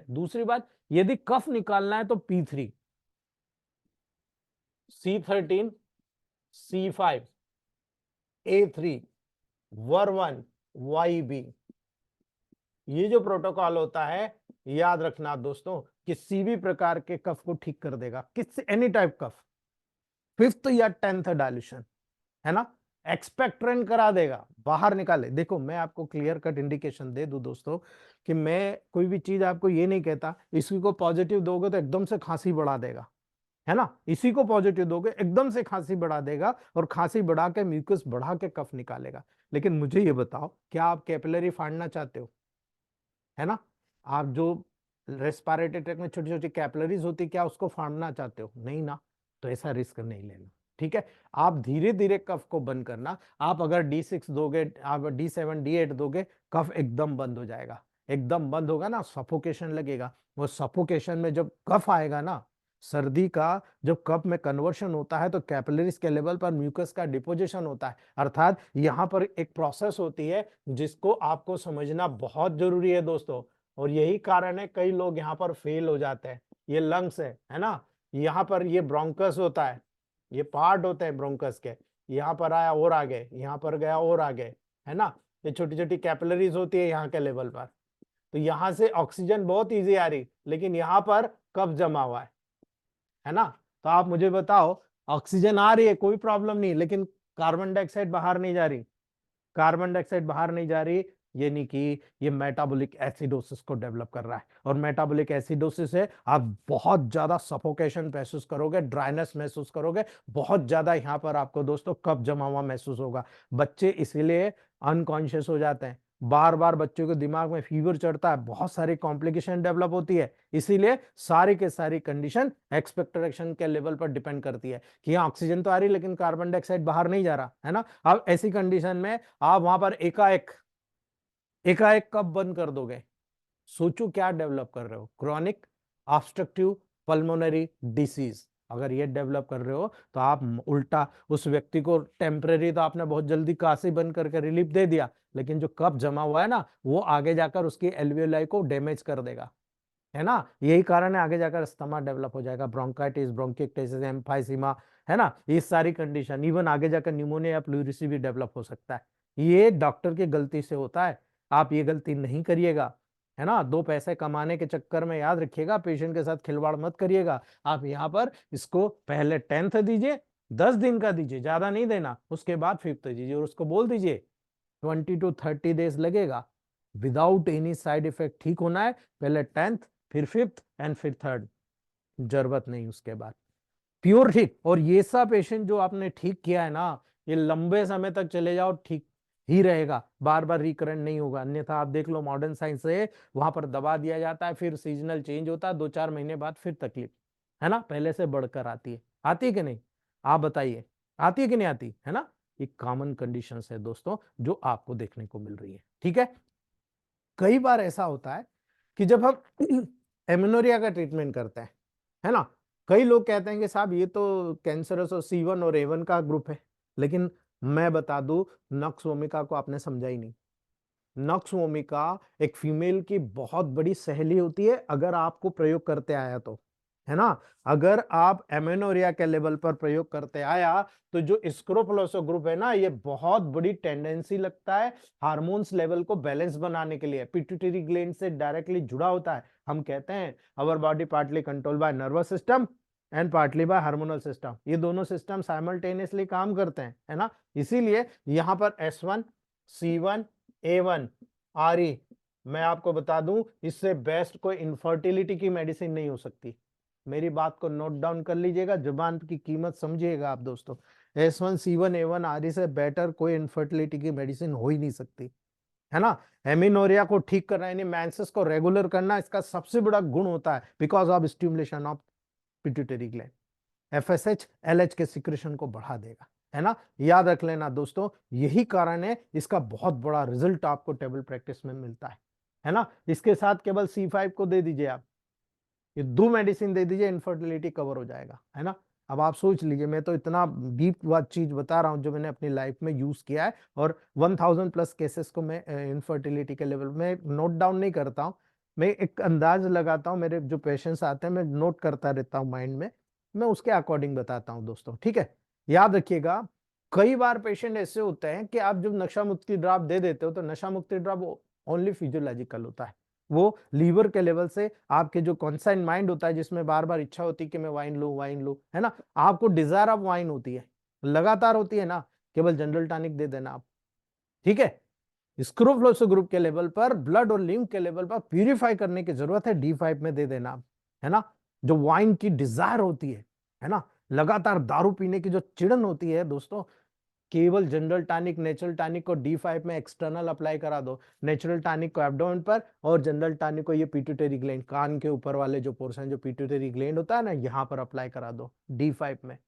दूसरी बात, यदि कफ निकालना है तो P3, C13, C5, A3, WER1, YB, ये जो प्रोटोकॉल होता है, याद रखना दोस्तों, किसी भी प्रकार के कफ को ठीक कर देगा, किस एनी टाइप कफ, 5th या 10th डायल्यूशन, है ना, एक्सपेक्ट्रेंट करा देगा, बाहर निकाले। देखो मैं आपको क्लियर कट इंडिकेशन दे दूं दोस्तों कि मैं कोई भी चीज आपको ये नहीं कहता इसी को पॉजिटिव दोगे तो एकदम से खांसी बढ़ा देगा, है ना, इसी को पॉजिटिव दोगे एकदम से खांसी बढ़ा देगा और खांसी बढ़ा के म्यूकस बढ़ा के कफ निकालेगा। लेकिन मुझे ये बताओ, क्या आप कैपिलरी फाड़ना चाहते हो, है ना, आप जो रेस्पिरेटरी ट्रैक्ट में छोटी छोटी कैपिलरीज होती, क्या उसको फाड़ना चाहते हो, नहीं ना, तो ऐसा रिस्क नहीं लेना, ठीक है। आप धीरे धीरे कफ को बंद करना। आप अगर D6 दोगे, आप D7 D8 दोगे, कफ एकदम बंद हो जाएगा, एकदम बंद होगा ना, सफोकेशन लगेगा। वो सफोकेशन में जब कफ आएगा ना, सर्दी का जब कफ में कन्वर्शन होता है तो कैपिलरीज के लेवल पर म्यूकस का डिपोजिशन होता है, अर्थात यहाँ पर एक प्रोसेस होती है जिसको आपको समझना बहुत जरूरी है दोस्तों। और यही कारण है कई लोग यहाँ पर फेल हो जाते हैं। ये लंग्स है ना, यहाँ पर ये ब्रोंकस होता है, ये पार्ट होते हैं ब्रोंकस के, यहाँ पर आया और आगे, यहाँ पर गया और आगे, है ना, ये छोटी छोटी कैपिलरीज होती है यहाँ के लेवल पर। तो यहाँ से ऑक्सीजन बहुत इजी आ रही, लेकिन यहाँ पर कफ जमा हुआ है ना। तो आप मुझे बताओ, ऑक्सीजन आ रही है कोई प्रॉब्लम नहीं, लेकिन कार्बन डाइऑक्साइड बाहर नहीं जा रही, कार्बन डाइऑक्साइड बाहर नहीं जा रही, ये नहीं कि ये मेटाबॉलिक एसिडोसिस को डेवलप कर रहा है। और मेटाबॉलिक एसिडोसिस से आप बहुत ज्यादा सफोकेशन महसूस करोगे, ड्राइनेस महसूस करोगे, बहुत ज्यादा यहाँ पर आपको दोस्तों कफ जमा हुआ महसूस होगा। बच्चे इसीलिए अनकॉन्शियस हो जाते हैं, बार बार बच्चों के दिमाग में फीवर चढ़ता है, बहुत सारी कॉम्प्लिकेशन डेवलप होती है। इसीलिए सारी के सारी कंडीशन एक्सपेक्टेशन के लेवल पर डिपेंड करती है कि यहाँ ऑक्सीजन तो आ रही लेकिन कार्बन डाइऑक्साइड बाहर नहीं जा रहा, है ना। अब ऐसी कंडीशन में आप वहां पर एकाएक एकाएक कब बंद कर दोगे, सोचो क्या डेवलप कर रहे हो, क्रॉनिक ऑब्स्ट्रक्टिव पल्मोनरी डिसीज अगर ये डेवलप कर रहे हो तो आप उल्टा उस व्यक्ति को टेम्परेरी तो आपने बहुत जल्दी काशी बंद करके रिलीफ दे दिया, लेकिन जो कफ जमा हुआ है ना वो आगे जाकर उसकी एल्वियोलाई को डैमेज कर देगा, है ना। यही कारण है आगे जाकर अस्थमा डेवलप हो जाएगा, ब्रोंकाइटिस, ब्रोंकिक्टिस, एम्फाइसीमा, है ना, ये सारी कंडीशन, इवन आगे जाकर निमोनिया या प्लूरिसी भी डेवलप हो सकता है। ये डॉक्टर की गलती से होता है, आप ये गलती नहीं करिएगा, है ना। दो पैसे कमाने के चक्कर में याद रखिएगा पेशेंट के साथ खिलवाड़ मत करिएगा। आप यहाँ पर इसको पहले 10th दीजिए, 10 दिन का दीजिए, ज्यादा नहीं देना, उसके बाद 5th दीजिए और उसको बोल दीजिए 20 to 30 days लगेगा विदाउट एनी साइड इफेक्ट ठीक होना है, पहले 10th फिर 5th एंड फिर 3rd, जरूरत नहीं उसके बाद, प्योर ठीक। और ये सब पेशेंट जो आपने ठीक किया है ना, ये लंबे समय तक चले जाओ ठीक ही रहेगा, बार बार रिकरेंट नहीं होगा। अन्यथा आप देख लो मॉडर्न साइंस से वहां पर दबा दिया जाता है, फिर सीजनल चेंज होता है, 2-4 महीने बाद फिर तकलीफ, है ना, पहले से बढ़कर आती है कि नहीं, आप बताइए, आती है कि नहीं आती, है ना। ये कॉमन कंडीशंस है दोस्तों जो आपको देखने को मिल रही है, ठीक है। कई बार ऐसा होता है कि जब हम एमेनोरिया का ट्रीटमेंट करते हैं, है ना, कई लोग कहते हैं कि साहब ये तो कैंसरस और C1 और A1 का ग्रुप है, लेकिन मैं बता दूं नक्स वोमिका को आपने समझा ही नहीं। नक्स वोमिका एक फीमेल की बहुत बड़ी सहेली होती है अगर आपको प्रयोग करते आया तो, है ना। अगर आप एमेनोरिया के लेवल पर प्रयोग करते आया तो जो स्क्रोफुलोसा ग्रुप है ना, ये बहुत बड़ी टेंडेंसी लगता है हार्मोन्स लेवल को बैलेंस बनाने के लिए, पिट्यूटरी ग्लैंड से डायरेक्टली जुड़ा होता है। हम कहते हैं our body partly control by nervous system and partly bye hormonal system, ये दोनों सिस्टम साइमल्टेनियसली काम करते हैं, है ना। इसीलिए यहाँ पर S1 C1 A1 RE, मैं आपको बता दूं इससे बेस्ट कोई इनफर्टिलिटी की मेडिसिन नहीं हो सकती। मेरी बात को नोट डाउन कर लीजिएगा, जुबान की कीमत समझिएगा आप दोस्तों। S1 C1 A1 RE से बेटर कोई इनफर्टिलिटी की मेडिसिन हो ही नहीं सकती, है ना। एमिनोरिया को ठीक करना यानी मेंसेस को रेगुलर करना इसका सबसे बड़ा गुण होता है, because of stimulation of pituitary gland, FSH LH के सिक्रेशन को बढ़ा देगा, है ना। याद रख लेना दोस्तों, यही कारण है इसका बहुत बड़ा रिजल्ट आपको टेबल प्रैक्टिस में मिलता है ना। इसके साथ केवल C5 को दे दीजिए आप, ये 2 मेडिसिन दे दीजिए, इनफर्टिलिटी कवर हो जाएगा, है ना। अब आप सोच लीजिए, मैं तो इतना डीप बात चीज बता रहा हूं जो मैंने अपनी लाइफ में यूज किया है, और 1000+ केसेस को मैं इनफर्टिलिटी के लेवल में नोट डाउन नहीं करता हूं, मैं एक अंदाज लगाता हूँ, मेरे जो पेशेंट्स आते हैं मैं नोट करता रहता हूँ माइंड में, मैं उसके अकॉर्डिंग बताता हूँ दोस्तों, ठीक है। याद रखिएगा, कई बार पेशेंट ऐसे होते हैं कि आप जब नशा मुक्ति ड्रॉप दे देते हो तो नशा मुक्ति ड्रॉप ओनली फिजियोलॉजिकल होता है, वो लीवर के लेवल से आपके जो कॉन्साइन माइंड होता है जिसमें बार बार इच्छा होती है कि मैं वाइन लूं, है ना, आपको डिजायर ऑफ वाइन होती है, लगातार होती है ना, केवल जनरल टॉनिक दे देना आप, ठीक है। स्क्रोफ्लोसो ग्रुप के लेवल पर, ब्लड और लिम्फ के लेवल पर प्यूरिफाई करने की जरूरत है, D5 में दे देना आप, है ना। जो वाइन की डिजायर होती है ना, लगातार दारू पीने की जो चिड़न होती है दोस्तों, केवल जनरल टॉनिक, नेचुरल टॉनिक को D5 में एक्सटर्नल अप्लाई करा दो, नेचुरल टॉनिक को एब्डोमेन पर और जनरल टॉनिक को ये पिट्यूटरी ग्लैंड, कान के ऊपर वाले जो पोर्शन जो पिट्यूटरी ग्लैंड होता है ना, यहां पर अप्लाई करा दो D5 में।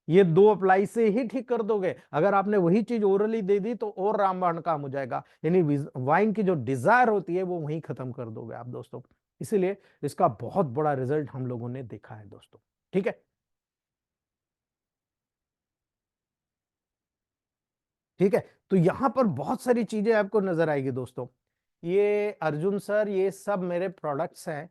ये 2 अप्लाई से ही ठीक कर दोगे। अगर आपने वही चीज ओरली दे दी तो और रामबाण काम हो जाएगा, यानी वाइन की जो डिजायर होती है वो वहीं खत्म कर दोगे आप दोस्तों। इसीलिए इसका बहुत बड़ा रिजल्ट हम लोगों ने देखा है दोस्तों, ठीक है। ठीक है, तो यहां पर बहुत सारी चीजें आपको नजर आएगी दोस्तों। ये अर्जुन सर, ये सब मेरे प्रोडक्ट्स हैं,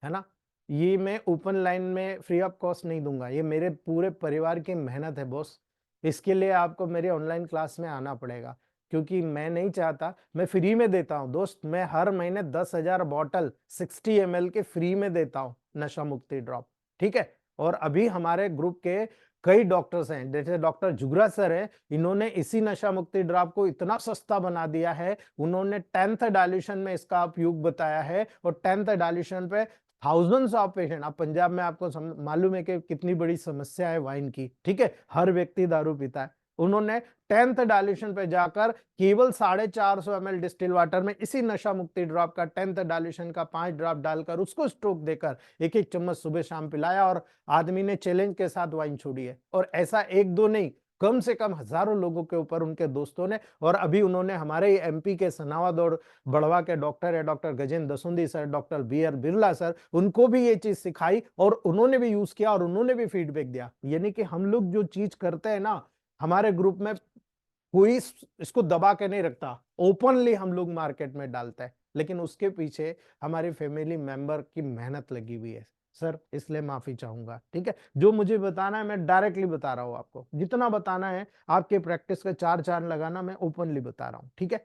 है ना। ये मैं ओपन लाइन में फ्री ऑफ कॉस्ट नहीं दूंगा, ये मेरे पूरे परिवार की मेहनत है बॉस। इसके लिए आपको मेरे ऑनलाइन क्लास में आना पड़ेगा, क्योंकि मैं नहीं चाहता, मैं फ्री में देता हूं दोस्त, मैं हर महीने 10,000 बॉटल 60 ml के फ्री में देता हूं नशा मुक्ति ड्रॉप, ठीक है। और अभी हमारे ग्रुप के कई डॉक्टर्स हैं, जैसे डॉक्टर जुगराज सर हैं, इन्होंने इसी नशा मुक्ति ड्रॉप को इतना सस्ता बना दिया है, उन्होंने 10th डायल्यूशन में इसका उपयोग बताया है, और 10th डायल्यूशन पे थाउजेंड्स ऑफ पेशेंट, अब पंजाब में आपको मालूम है कि कितनी बड़ी समस्या है वाइन की, ठीक है, हर व्यक्ति दारू पीता है। उन्होंने 10th डायल्यूशन पे जाकर केवल 450 ml डिस्टिल वाटर में इसी नशा मुक्ति ड्रॉप का 10th डायल्यूशन का 5 ड्रॉप डालकर उसको स्ट्रोक देकर एक एक चम्मच सुबह शाम पिलाया, और आदमी ने चैलेंज के साथ वाइन छोड़ी है। और ऐसा एक दो नहीं, कम से कम हजारों लोगों के ऊपर उनके दोस्तों ने, और अभी उन्होंने हमारे MP के सनावद और बड़वा के डॉक्टर है, doctor Gajendra Dasundi sir, doctor BR Birla sir, उनको भी ये चीज सिखाई और उन्होंने भी यूज किया और उन्होंने भी फीडबैक दिया। यानी कि हम लोग जो चीज करते हैं ना, हमारे ग्रुप में कोई इसको दबा के नहीं रखता, ओपनली हम लोग मार्केट में डालते हैं, लेकिन उसके पीछे हमारी फैमिली मेंबर की मेहनत लगी हुई है सर, इसलिए माफी चाहूंगा, ठीक है। जो मुझे बताना है मैं डायरेक्टली बता रहा हूं आपको, जितना बताना है आपके प्रैक्टिस का 4 चांद लगाना, मैं ओपनली बता रहा हूं, ठीक है।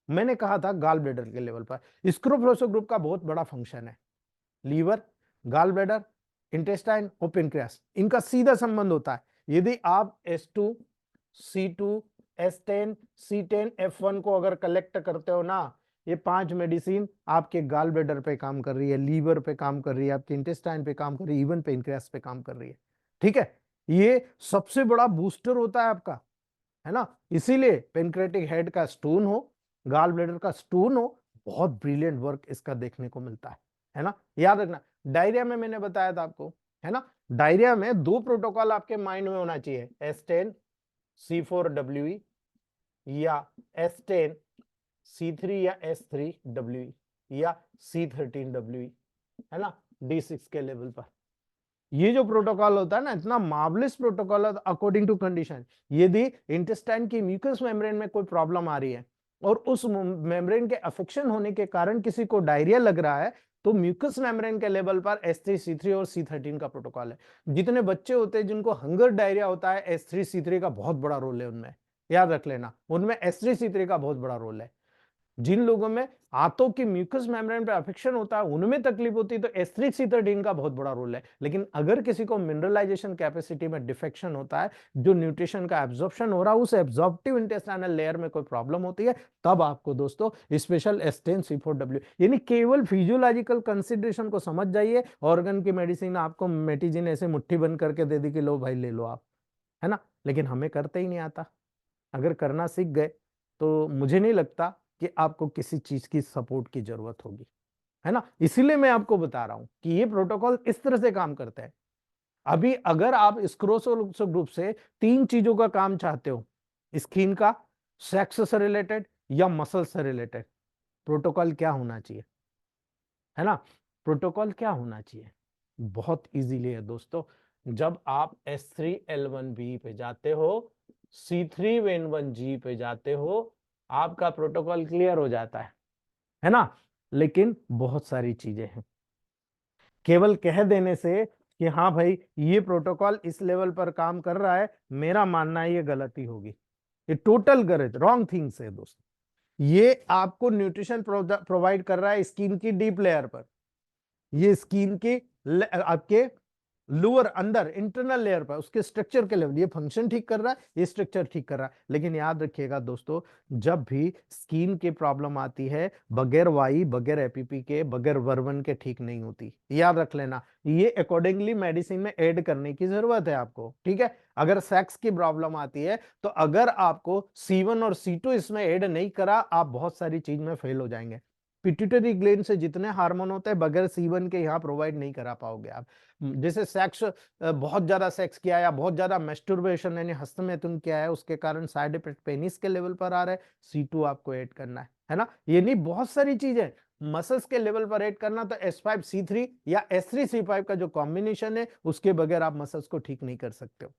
मैंने कहा था गाल ब्लेडर के लेवल पर स्क्रोफ्लोसो ग्रुप का बहुत बड़ा फंक्शन है, लीवर, गाल ब्लेडर, इंटेस्टाइन और पेनक्रियास, इनका सीधा संबंध होता है। यदि आप S2, C2, S10, C10, F1 को अगर कलेक्ट करते हो ना, ये 5 मेडिसिन आपके गाल ब्लेडर पे काम कर रही है, लीवर पे काम कर रही है, आपके इंटेस्टाइन पे काम कर रही है, इवन पेनक्रियास पे काम कर रही है, ठीक है। ये सबसे बड़ा बूस्टर होता है आपका, है ना। इसीलिए पेनक्रेटिक हेड का स्टोन हो, गाल ब्लेडर का स्टोन हो, बहुत ब्रिलियंट वर्क इसका देखने को मिलता है ना। याद रखना, डायरिया में मैंने बताया था आपको, है ना, डायरिया में 2 प्रोटोकॉल आपके माइंड में होना चाहिए, S10 C4WE या S10 C3 या S3WE या C13WE, है ना, D6 के लेवल पर। ये जो प्रोटोकॉल होता है ना, इतना marvellous protocol according to condition. यदि इंटेस्टाइन की म्यूकस मेम्ब्रेन में कोई प्रॉब्लम आ रही है और उस मेम्ब्रेन के अफेक्शन होने के कारण किसी को डायरिया लग रहा है, तो म्यूकस मेम्ब्रेन के लेवल पर S3 C3 और C13 का प्रोटोकॉल है। जितने बच्चे होते हैं जिनको हंगर डायरिया होता है, S3 C3 का बहुत बड़ा रोल है उनमें, याद रख लेना, उनमें S3 C3 का बहुत बड़ा रोल है। जिन लोगों में आंतों की म्यूकस मेम्ब्रेन पे अफेक्शन होता है, उनमें तकलीफ होती है, तो S3 C13 का बहुत बड़ा रोल है। लेकिन अगर किसी को मिनरलाइजेशन कैपेसिटी में डिफेक्शन होता है, जो न्यूट्रिशन का एब्जॉर्प्शन हो रहा है उस एब्जॉर्प्टिव इंटेस्टाइनल लेयर में कोई प्रॉब्लम होती है, तब आपको दोस्तों स्पेशल S10 C4W, यानी केवल फिजियोलॉजिकल कंसिडरेशन को समझ जाइए। ऑर्गन की मेडिसिन आपको मेटिजिन ऐसे मुट्ठी बंद करके दे दी कि लो भाई ले लो आप, है ना, लेकिन हमें करते ही नहीं आता। अगर करना सीख गए तो मुझे नहीं लगता कि आपको किसी चीज की सपोर्ट की जरूरत होगी, है ना। इसीलिए मैं आपको बता रहा हूं कि ये प्रोटोकॉल इस तरह से काम करता है। अभी अगर आप स्क्रोसो ग्रुप से 3 चीजों का काम चाहते हो, स्किन का, सेक्स से रिलेटेड या मसल से रिलेटेड, प्रोटोकॉल क्या होना चाहिए, है ना। प्रोटोकॉल क्या होना चाहिए, बहुत इजीली है दोस्तों। जब आप S3L1B पे जाते हो, C3N1G पे जाते हो, आपका प्रोटोकॉल क्लियर हो जाता है ना। लेकिन बहुत सारी चीजें हैं। केवल कह देने से कि हाँ भाई ये प्रोटोकॉल इस लेवल पर काम कर रहा है, मेरा मानना है ये गलती होगी, ये टोटल गलत रॉन्ग थिंग्स है दोस्तों। ये आपको न्यूट्रिशन प्रोवाइड कर रहा है स्किन की डीप लेयर पर, ये स्किन के आपके लोअर अंदर इंटरनल लेयर पर उसके स्ट्रक्चर के लेवल, ये फंक्शन ठीक कर रहा है, ये स्ट्रक्चर ठीक कर रहा है। लेकिन याद रखिएगा दोस्तों, जब भी स्किन की प्रॉब्लम आती है बगैर वाई, बगैर एपीपी के, बगैर वर्वन के ठीक नहीं होती, याद रख लेना। ये अकॉर्डिंगली मेडिसिन में ऐड करने की जरूरत है आपको, ठीक है। अगर सेक्स की प्रॉब्लम आती है तो अगर आपको C1 और C2 इसमें ऐड नहीं करा, आप बहुत सारी चीज में फेल हो जाएंगे। पिट्यूटरी ग्लैंड से जितने हार्मोन होते हैं बगैर C1 के यहाँ प्रोवाइड नहीं करा पाओगे आप। जैसे सेक्स, बहुत ज्यादा सेक्स किया या बहुत ज्यादा मेस्टुर्बेशन यानी हस्तमैथुन किया है, उसके कारण साइड इफेक्ट पेनिस के लेवल पर आ रहा है, C2 आपको ऐड करना है ना। ये नहीं, बहुत सारी चीजें मसल्स के लेवल पर ऐड करना, तो S5C3 या S3C5 का जो कॉम्बिनेशन है उसके बगैर आप मसल्स को ठीक नहीं कर सकते हो,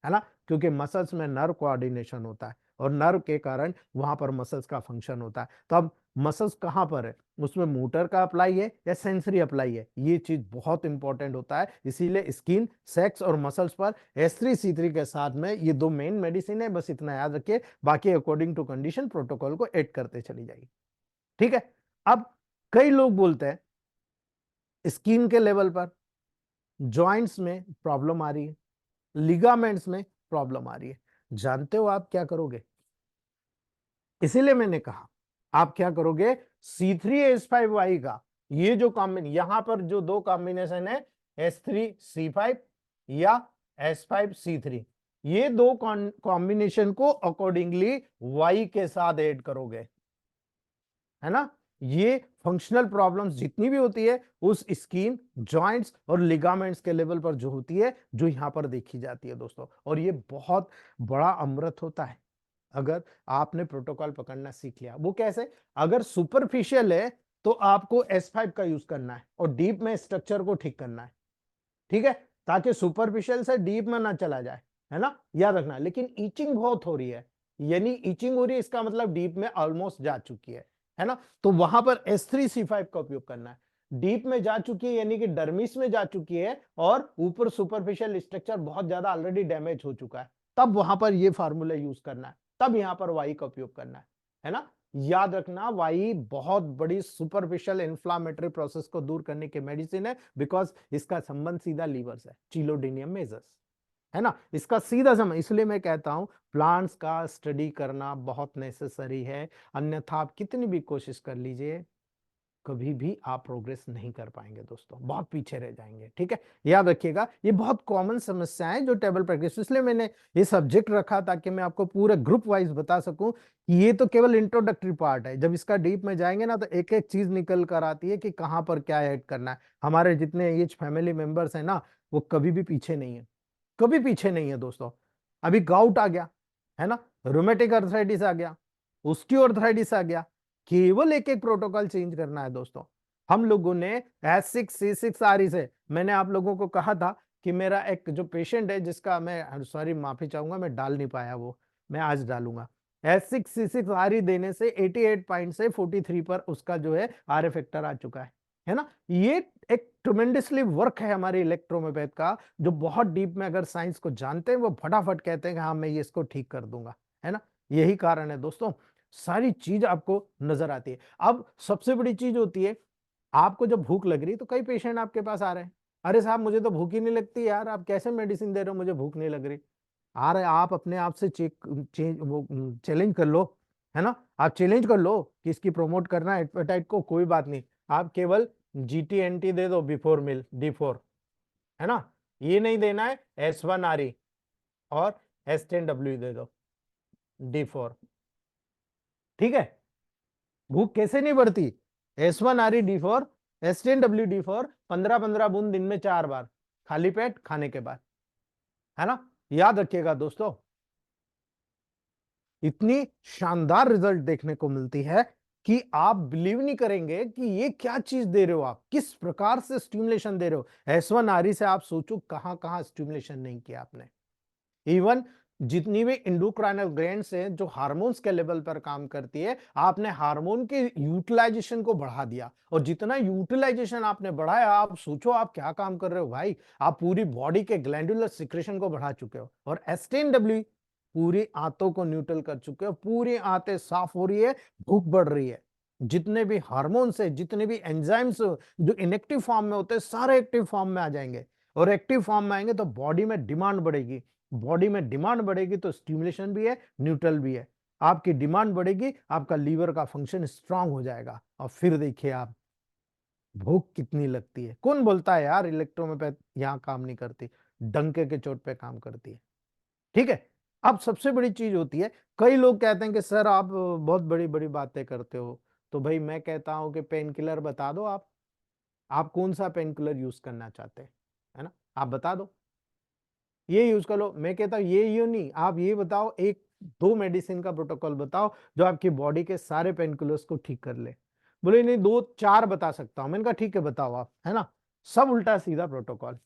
है ना। क्योंकि मसल्स में नर्व कोऑर्डिनेशन होता है और नर्व के कारण वहां पर मसल्स का फंक्शन होता है। तो अब मसल्स कहां पर है, उसमें मोटर का अप्लाई है या सेंसरी अप्लाई है, ये चीज बहुत इंपॉर्टेंट होता है। इसीलिए स्किन, सेक्स और मसल्स पर S3C3 के साथ में ये दो मेन मेडिसिन है, बस इतना याद रखिए। बाकी अकॉर्डिंग टू कंडीशन प्रोटोकॉल को ऐड करते चली जाइए, ठीक है। अब कई लोग बोलते हैं स्किन के लेवल पर जॉइंट्स में प्रॉब्लम आ रही है, लिगामेंट्स में प्रॉब्लम आ रही है, जानते हो आप क्या करोगे? इसीलिए मैंने कहा आप क्या करोगे, C3H5Y का ये जो कॉम्बिनेशन, यहां पर जो दो कॉम्बिनेशन है S3C5 या S5C3, ये दो कॉम्बिनेशन को अकॉर्डिंगली Y के साथ ऐड करोगे, है ना। ये फंक्शनल प्रॉब्लम्स जितनी भी होती है उस स्किन, जॉइंट्स और लिगामेंट्स के लेवल पर जो होती है, जो यहां पर देखी जाती है दोस्तों। और ये बहुत बड़ा अमृत होता है अगर आपने प्रोटोकॉल पकड़ना सीख लिया। वो कैसे? अगर सुपरफिशियल है तो आपको S5 का यूज करना है और डीप में स्ट्रक्चर को ठीक करना है, ठीक है, ताकि सुपरफिशियल से डीप में ना चला जाए, है ना, याद रखना। लेकिन ईचिंग बहुत हो रही है, यानी ईचिंग हो रही है इसका मतलब डीप में ऑलमोस्ट जा चुकी है ना। तो वहां पर S3C5 का उपयोग करना है। डीप में जा चुकी है यानी कि डर्मिस में जा चुकी है और ऊपर सुपरफिशियल स्ट्रक्चर बहुत ज्यादा ऑलरेडी डैमेज हो चुका है, तब वहां पर ये फार्मूला यूज करना है, तब यहां पर वाई का उपयोग करना है ना। याद रखना, वाई बहुत बड़ी सुपरफिशियल इन्फ्लामेटरी प्रोसेस को दूर करने की मेडिसिन है, बिकॉज इसका संबंध सीधा लीवर से, चिलोडिनियम मेजस, है ना, इसका सीधा संबंध। इसलिए मैं कहता हूं प्लांट्स का स्टडी करना बहुत नेसेसरी है, अन्यथा आप कितनी भी कोशिश कर लीजिए कभी भी आप प्रोग्रेस नहीं कर पाएंगे दोस्तों, बहुत पीछे रह जाएंगे, ठीक है। याद रखिएगा ये बहुत कॉमन समस्याएं जो टेबल प्रैक्टिस, इसलिए मैंने ये सब्जेक्ट रखा ताकि मैं आपको पूरे ग्रुप वाइज बता सकूं कि ये तो केवल इंट्रोडक्टरी पार्ट है, जब इसका डीप में जाएंगे ना तो एक एक चीज निकल कर आती है कि कहां पर क्या ऐड करना है। हमारे जितने ये फैमिली मेंबर्स है ना, वो कभी भी पीछे नहीं है, कभी पीछे नहीं है दोस्तों। अभी गाउट आ गया, है ना, रोमेटिक अर्थराइटिस आ गया, ऑस्टियोआर्थराइटिस आ गया, केवल एक एक प्रोटोकॉल चेंज करना है दोस्तों। हम लोगों ने S6C6RE से, मैंने आप लोगों को कहा था कि मेरा एक जो पेशेंट है जिसका, मैं सॉरी माफी चाहूंगा मैं डाल नहीं पाया, वो मैं आज डालूंगा। S6C6RE देने से 88 पॉइंट से 43 पर उसका जो है RF फैक्टर आ चुका है ना। ये एक ट्रमेंडसली वर्क है हमारे इलेक्ट्रोमेपैथ का, जो बहुत डीप में अगर साइंस को जानते हैं वो फटाफट कहते हैं कि हाँ मैं ये इसको ठीक कर दूंगा, है ना। यही कारण है दोस्तों, सारी चीज आपको नजर आती है। अब सबसे बड़ी चीज होती है, आपको जब भूख लग रही, तो कई पेशेंट आपके पास आ रहे हैं, अरे साहब मुझे तो भूख ही नहीं लगती यार, आप कैसे मेडिसिन दे रहे हो, मुझे भूख नहीं लग रही। आ रहे, आप अपने आप से चैलेंज कर लो, है ना, आप चैलेंज कर लो कि इसकी प्रमोट करना है एपेटाइट को, कोई बात नहीं, आप केवल GTNT दे दो बिफोर मील D4, है ना। ये नहीं देना है S1RE और S10W दे दो D4, ठीक है। भूख कैसे नहीं बढ़ती, S1RE D4, S10W D4, 15-15 बूंद दिन में 4 बार, खाली पेट खाने के बाद, है ना। याद रखिएगा दोस्तों, इतनी शानदार रिजल्ट देखने को मिलती है कि आप बिलीव नहीं करेंगे कि ये क्या चीज दे रहे हो, आप किस प्रकार से स्टिमुलेशन दे रहे हो। S1RE से आप सोचो कहां कहां स्टिमुलेशन नहीं किया आपने। इवन जितनी भी इंडोक्राइनल ग्लैंड्स हैं जो हार्मोन्स के लेवल पर काम करती है, आपने हार्मोन के यूटिलाइजेशन को बढ़ा दिया, और जितना यूटिलाइजेशन आपने बढ़ाया, आप सोचो आप क्या काम कर रहे हो भाई। आप पूरी बॉडी के ग्लैंडुलर सिक्रेशन को बढ़ा चुके हो, और एस्टेनडब्ल्यू पूरी आंतों को न्यूट्रल कर चुके हो, पूरी आंतें साफ हो रही है, भूख बढ़ रही है। जितने भी हार्मोन्स है, जितने भी एंजाइम्स जो इनएक्टिव फॉर्म में होते हैं, सारे एक्टिव फॉर्म में आ जाएंगे, और एक्टिव फॉर्म में आएंगे तो बॉडी में डिमांड बढ़ेगी। बॉडी में डिमांड बढ़ेगी तो स्टिमुलेशन भी है, न्यूट्रल भी है। आपकी डिमांड बढ़ेगी, आपका लीवर का फंक्शन स्ट्रांग हो जाएगा, और फिर देखिए आप भूख कितनी लगती है। कौन बोलता है यार इलेक्ट्रोमेपैथ यहां काम नहीं करती, डंके के चोट पे काम करती है। ठीक है। अब सबसे बड़ी चीज होती है, कई लोग कहते हैं कि सर आप बहुत बड़ी बड़ी बातें करते हो, तो भाई मैं कहता हूं कि पेन किलर बता दो। आप कौन सा पेन किलर यूज करना चाहते हैं, है ना, आप बता दो, ये यूज कर लो। मैं कहता हूं ये नहीं, आप ये बताओ, एक दो मेडिसिन का प्रोटोकॉल बताओ जो आपकी बॉडी के सारे पेन किलर्स को ठीक कर ले। बोले नहीं, दो चार बता सकता हूं। मैंने कहा ठीक है बताओ आप, है ना। सब उल्टा सीधा प्रोटोकॉल,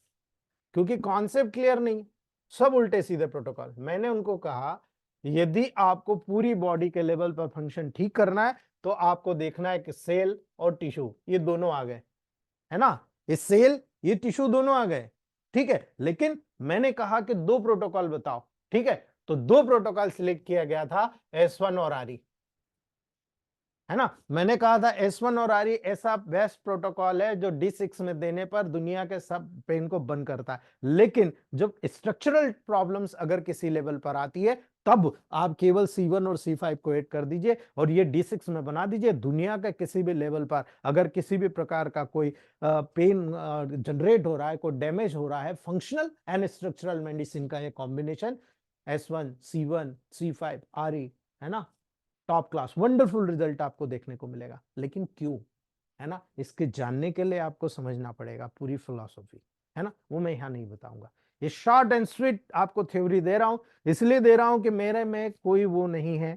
क्योंकि कॉन्सेप्ट क्लियर नहीं, सब उल्टे सीधे प्रोटोकॉल। मैंने उनको कहा यदि आपको पूरी बॉडी के लेवल पर फंक्शन ठीक करना है तो आपको देखना है कि सेल और टिश्यू ये दोनों आ गए, है ना, ये सेल ये टिश्यू दोनों आ गए। ठीक है, लेकिन मैंने कहा कि दो प्रोटोकॉल बताओ। ठीक है, तो दो प्रोटोकॉल सिलेक्ट किया गया था, S1 और RE, है ना। मैंने कहा था S1 और RE ऐसा बेस्ट प्रोटोकॉल है जो D6 में देने पर दुनिया के सब पेन को बंद करता है। लेकिन जब स्ट्रक्चरल प्रॉब्लम्स अगर किसी लेवल पर आती है, तब आप केवल C1 और C5 को ऐड कर दीजिए और ये D6 में बना दीजिए। दुनिया के किसी भी लेवल पर अगर किसी भी प्रकार का कोई पेन जनरेट हो रहा है, कोई डैमेज हो रहा है, फंक्शनल एंड स्ट्रक्चरल मेडिसिन का ये combination S1 C1 C5 RE, है ना, टॉप क्लास वंडरफुल रिजल्ट आपको देखने को मिलेगा। लेकिन क्यों, है ना, इसके जानने के लिए आपको समझना पड़ेगा पूरी फिलॉसफी, है ना, वो मैं यहां नहीं बताऊंगा। ये शॉर्ट एंड स्वीट आपको थ्योरी दे रहा हूं, इसलिए दे रहा हूं कि मेरे में कोई वो नहीं है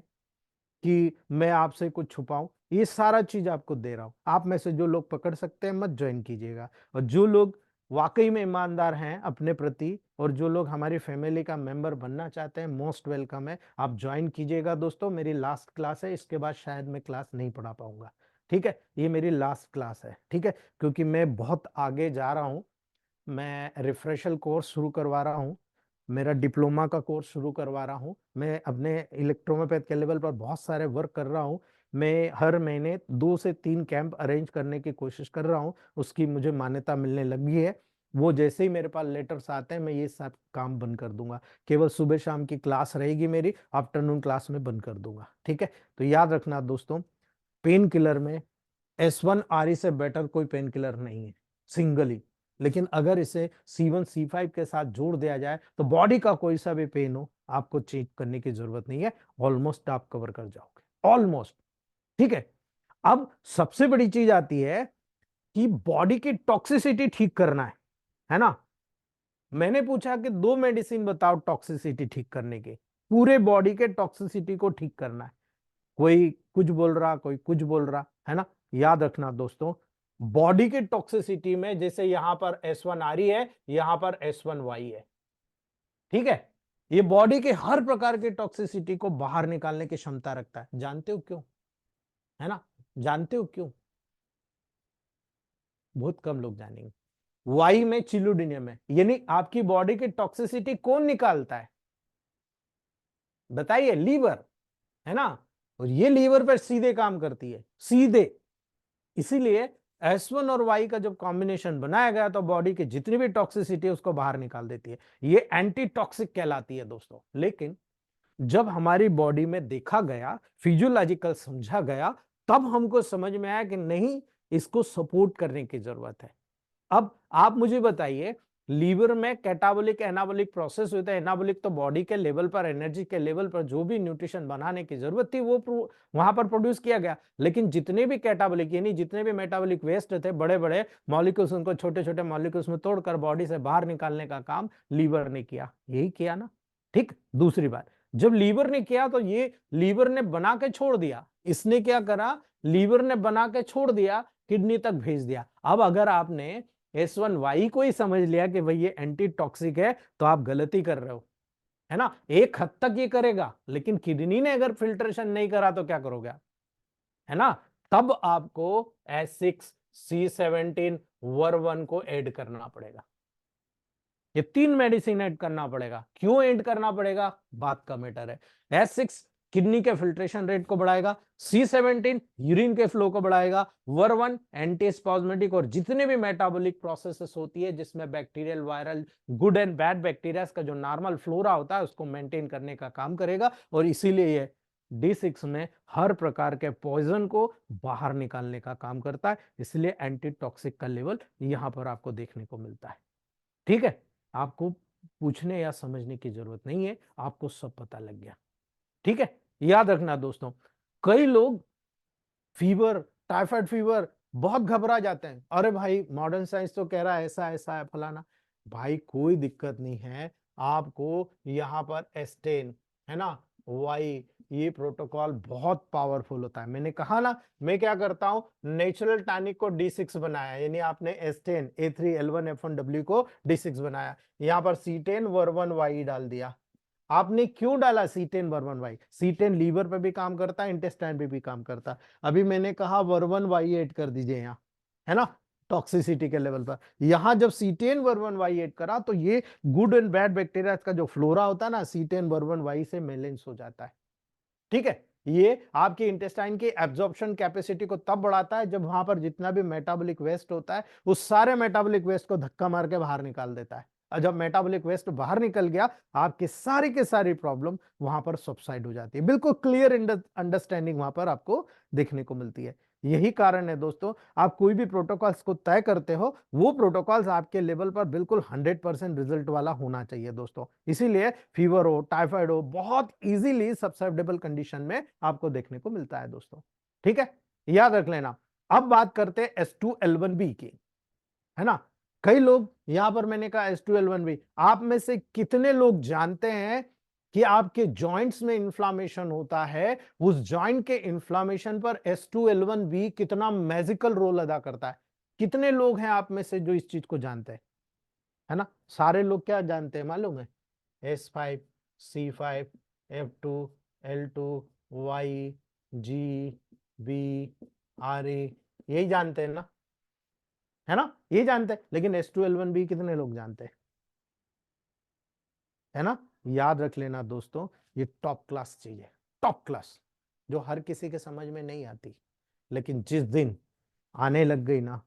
कि मैं आपसे कुछ छुपाऊं। ये सारा चीज आपको दे रहा हूं, आप में से जो लोग पकड़ सकते हैं मत ज्वाइन कीजिएगा, और जो लोग वाकई में ईमानदार हैं अपने प्रति और जो लोग हमारी फैमिली का मेंबर बनना चाहते हैं, मोस्ट वेलकम है, आप ज्वाइन कीजिएगा। दोस्तों मेरी लास्ट क्लास है, इसके बाद शायद मैं क्लास नहीं पढ़ा पाऊंगा। ठीक है, ये मेरी लास्ट क्लास है। ठीक है, क्योंकि मैं बहुत आगे जा रहा हूं, मैं रिफ्रेशल कोर्स शुरू करवा रहा हूँ, मेरा डिप्लोमा का कोर्स शुरू करवा रहा हूँ, मैं अपने इलेक्ट्रोमोपैथ के लेवल पर बहुत सारे वर्क कर रहा हूँ। मैं हर महीने 2 से 3 कैंप अरेंज करने की कोशिश कर रहा हूँ, उसकी मुझे मान्यता मिलने लगी है। वो जैसे ही मेरे पास लेटर्स आते हैं मैं ये सब काम बंद कर दूंगा, केवल सुबह शाम की क्लास रहेगी मेरी, आफ्टरनून क्लास में बंद कर दूंगा। ठीक है, तो याद रखना दोस्तों, पेन किलर में S1 RE से बेटर कोई पेन किलर नहीं है सिंगली। लेकिन अगर इसे C1 C5 के साथ जोड़ दिया जाए तो बॉडी का कोई सा भी पेन हो आपको चेक करने की जरूरत नहीं है, ऑलमोस्ट आप कवर कर जाओगे, ऑलमोस्ट। ठीक है, अब सबसे बड़ी चीज आती है कि बॉडी की टॉक्सिसिटी ठीक करना है ना। मैंने पूछा कि दो मेडिसिन बताओ टॉक्सिसिटी ठीक करने के, पूरे बॉडी के टॉक्सिसिटी को ठीक करना है। कोई कुछ बोल रहा, कोई कुछ बोल रहा, है ना। याद रखना दोस्तों, बॉडी के टॉक्सिसिटी में जैसे यहां पर S1 RE है, यहां पर S1 Y है। ठीक है, ये बॉडी के हर प्रकार के टॉक्सिसिटी को बाहर निकालने की क्षमता रखता है। जानते हो क्यों, है ना, जानते हो क्यों, बहुत कम लोग जानेंगे। वाई में चिलुडिनियम है, यानी आपकी बॉडी की टॉक्सिसिटी कौन निकालता है बताइए, लीवर, है ना। और ये लीवर पर सीधे काम करती है, सीधे। इसीलिए S1 और Y का जब कॉम्बिनेशन बनाया गया तो बॉडी की जितनी भी टॉक्सिसिटी है उसको बाहर निकाल देती है, ये एंटी टॉक्सिक कहलाती है दोस्तों। लेकिन जब हमारी बॉडी में देखा गया, फिजियोलॉजिकल समझा गया, तब हमको समझ में आया कि नहीं, इसको सपोर्ट करने की जरूरत है। अब आप मुझे बताइए, लीवर में कैटाबोलिक एनाबोलिक प्रोसेस होता है। एनाबोलिक तो बॉडी के लेवल पर, एनर्जी के लेवल पर जो भी न्यूट्रिशन बनाने की जरूरत थी वो वहां पर प्रोड्यूस किया गया। लेकिन जितने भी कैटाबोलिक यानी जितने भी मेटाबॉलिक वेस्ट थे, बड़े बड़े मॉलिक्यूल्स, उनको छोटे छोटे मॉलिक्यूल्स में तोड़कर बॉडी से बाहर निकालने का काम लीवर ने किया, यही किया ना। ठीक, दूसरी बात, जब लीवर ने किया तो ये लीवर ने बना के छोड़ दिया, इसने क्या करा, लीवर ने बना के छोड़ दिया, किडनी तक भेज दिया। अब अगर आपने S1 Y को ही समझ लिया कि भाई ये एंटी टॉक्सिक है, तो आप गलती कर रहे हो, है ना, एक हद तक ये करेगा, लेकिन किडनी ने अगर फिल्ट्रेशन नहीं करा तो क्या करोगे आप, है ना, तब आपको S6 C17 वर1 को ऐड करना पड़ेगा। ये 3 मेडिसिन ऐड करना पड़ेगा। क्यों ऐड करना पड़ेगा, बात का मैटर है। S6 किडनी के फिल्ट्रेशन रेट को बढ़ाएगा, C17 यूरिन के फ्लो को बढ़ाएगा, वर1 एंटीस्पाज्मेटिक और जितने भी मेटाबॉलिक प्रोसेसेस होती है जिसमें bacterial, viral, good and bad bacteria का जो नॉर्मल फ्लोरा होता है उसको मेंटेन करने का काम करेगा। और इसीलिए ये D6 में हर प्रकार के पॉइजन को बाहर निकालने का काम करता है, इसलिए एंटीटॉक्सिक का लेवल यहां पर आपको देखने को मिलता है। ठीक है, आपको पूछने या समझने की जरूरत नहीं है, आपको सब पता लग गया। ठीक है, याद रखना दोस्तों, कई लोग फीवर, टाइफाइड फीवर बहुत घबरा जाते हैं, अरे भाई मॉडर्न साइंस तो कह रहा है ऐसा ऐसा है फलाना। भाई कोई दिक्कत नहीं है, आपको यहाँ पर एस्टेन, है ना, वाई, ये प्रोटोकॉल बहुत पावरफुल होता है। मैंने कहा ना, मैं क्या करता हूं, नेचुरल टॉनिक को D6 बनाया, यानी आपने एस्टेन A3L1F1W को D6 बनाया, यहाँ पर C10 वर1 वाई डाल दिया। आपने क्यों डाला C10 वर1 वाई, C10 लीवर पे भी काम करता है, इंटेस्टाइन पे भी काम करता है। अभी मैंने कहा वर1 वाई ऐड कर दीजिए यहाँ, है ना, टॉक्सिसिटी के लेवल पर। यहां जब C10 वर1 वाई ऐड करा तो ये गुड एंड बैड बैक्टीरिया का जो फ्लोरा होता है ना, C10 वर1 वाई से मेलेंस हो जाता है। ठीक है, ये आपके इंटेस्टाइन की एब्जॉर्प्शन कैपेसिटी को तब बढ़ाता है जब वहां पर जितना भी मेटाबॉलिक वेस्ट होता है उस सारे मेटाबॉलिक वेस्ट को धक्का मार के बाहर निकाल देता है। और जब मेटाबॉलिक वेस्ट बाहर निकल गया, आपकी सारी की सारी प्रॉब्लम वहां पर सबसाइड हो जाती है। बिल्कुल क्लियर अंडरस्टैंडिंग वहां पर आपको देखने को मिलती है। यही कारण है दोस्तों, आप कोई भी प्रोटोकॉल्स को तय करते हो, वो प्रोटोकॉल्स आपके लेवल पर बिल्कुल 100% रिजल्ट वाला होना चाहिए दोस्तों। इसीलिए फीवर हो, टाइफाइड हो, बहुत इजीली सब्सिडेबल कंडीशन में आपको देखने को मिलता है दोस्तों। ठीक है, याद रख लेना। अब बात करते हैं S2L1B की, है ना। कई लोग, यहां पर मैंने कहा S2L1B, आप में से कितने लोग जानते हैं कि आपके जॉइंट्स में इंफ्लामेशन होता है, उस जॉइंट के इंफ्लामेशन पर S2L1B कितना मैजिकल रोल अदा करता है। कितने लोग हैं आप में से जो इस चीज को जानते हैं, है ना। सारे लोग क्या जानते हैं मालूम है, S5 C5 F2 L2 Y G B RA, यही जानते हैं ना, है ना, ये जानते हैं। लेकिन S2L1B कितने लोग जानते हैं, है ना। याद रख लेना दोस्तों, ये टॉप क्लास चीज है, टॉप क्लास, जो हर किसी के समझ में नहीं आती, लेकिन जिस दिन आने लग गई ना,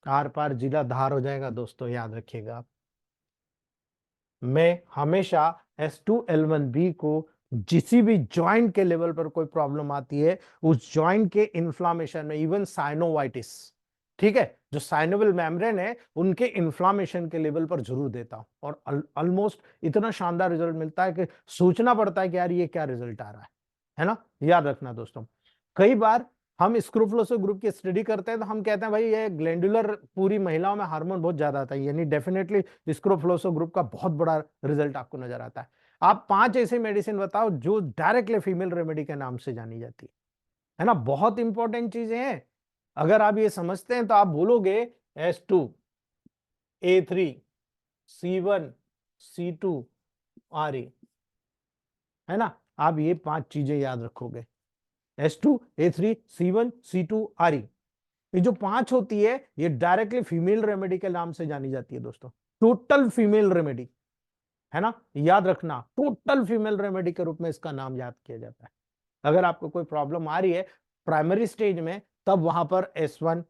आर पार जिला धार हो जाएगा दोस्तों, याद रखिएगा आप। मैं हमेशा S2L1B को जिसी भी जॉइंट के लेवल पर कोई प्रॉब्लम आती है, उस जॉइंट के इन्फ्लामेशन में, इवन साइनोवाइटिस, ठीक है, जो साइनोवियल मेम्ब्रेन है उनके इन्फ्लामेशन के लेवल पर जरूर देता हूं, और ऑलमोस्ट इतना शानदार रिजल्ट मिलता है कि सोचना पड़ता है कि यार ये क्या रिजल्ट आ रहा है ना। याद रखना दोस्तों, कई बार हम स्क्रूफ्लोसो ग्रुप की स्टडी करते हैं तो हम कहते हैं भाई ये ग्लैंडुलर पूरी महिलाओं में हार्मोन बहुत ज्यादा आता है, यानी डेफिनेटली स्क्रूफ्लोसो ग्रुप का बहुत बड़ा रिजल्ट आपको नजर आता है। आप 5 ऐसी मेडिसिन बताओ जो डायरेक्टली फीमेल रेमेडी के नाम से जानी जाती है ना। बहुत इंपॉर्टेंट चीजें हैं, अगर आप ये समझते हैं तो आप बोलोगे S2 A3 C1 C2 RE, है ना। आप ये 5 चीजें याद रखोगे, S2 A3 C1 C2 RE, ये जो 5 होती है ये डायरेक्टली फीमेल रेमेडी के नाम से जानी जाती है दोस्तों, टोटल फीमेल रेमेडी, है ना। याद रखना, टोटल फीमेल रेमेडी के रूप में इसका नाम याद किया जाता है। अगर आपको कोई प्रॉब्लम आ रही है प्राइमरी स्टेज में, तब वहां पर S1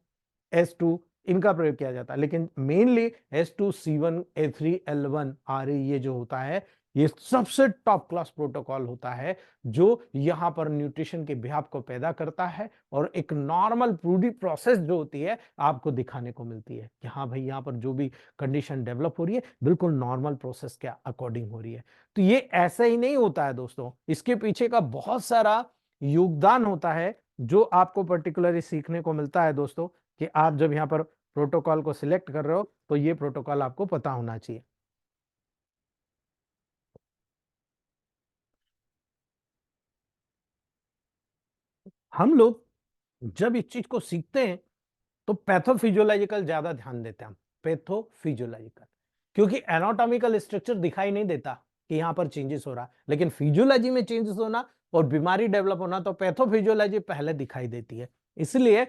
S2 इनका प्रयोग किया जाता है, लेकिन mainly S2 C1 A3 L1 RE ये जो होता है, ये सबसे टॉप क्लास प्रोटोकॉल होता है, जो यहां पर न्यूट्रिशन के बिहाफ को पैदा करता है और एक नॉर्मल पूरी प्रोसेस जो होती है आपको दिखाने को मिलती है कि हाँ भाई यहां पर जो भी कंडीशन डेवलप हो रही है बिल्कुल नॉर्मल प्रोसेस के अकॉर्डिंग हो रही है। तो ये ऐसे ही नहीं होता है दोस्तों, इसके पीछे का बहुत सारा योगदान होता है जो आपको पर्टिकुलरली सीखने को मिलता है दोस्तों, कि आप जब यहां पर प्रोटोकॉल को सिलेक्ट कर रहे हो तो ये प्रोटोकॉल आपको पता होना चाहिए। हम लोग जब इस चीज को सीखते हैं तो पैथोफिजियोलॉजिकल ज्यादा ध्यान देते हैं हम, पैथोफिजियोलॉजिकल, क्योंकि एनाटॉमिकल स्ट्रक्चर दिखाई नहीं देता कि यहां पर चेंजेस हो रहा है, लेकिन फिजियोलॉजी में चेंजेस होना और बीमारी डेवलप होना तो पैथोफिजियोलॉजी पहले दिखाई देती है। इसलिए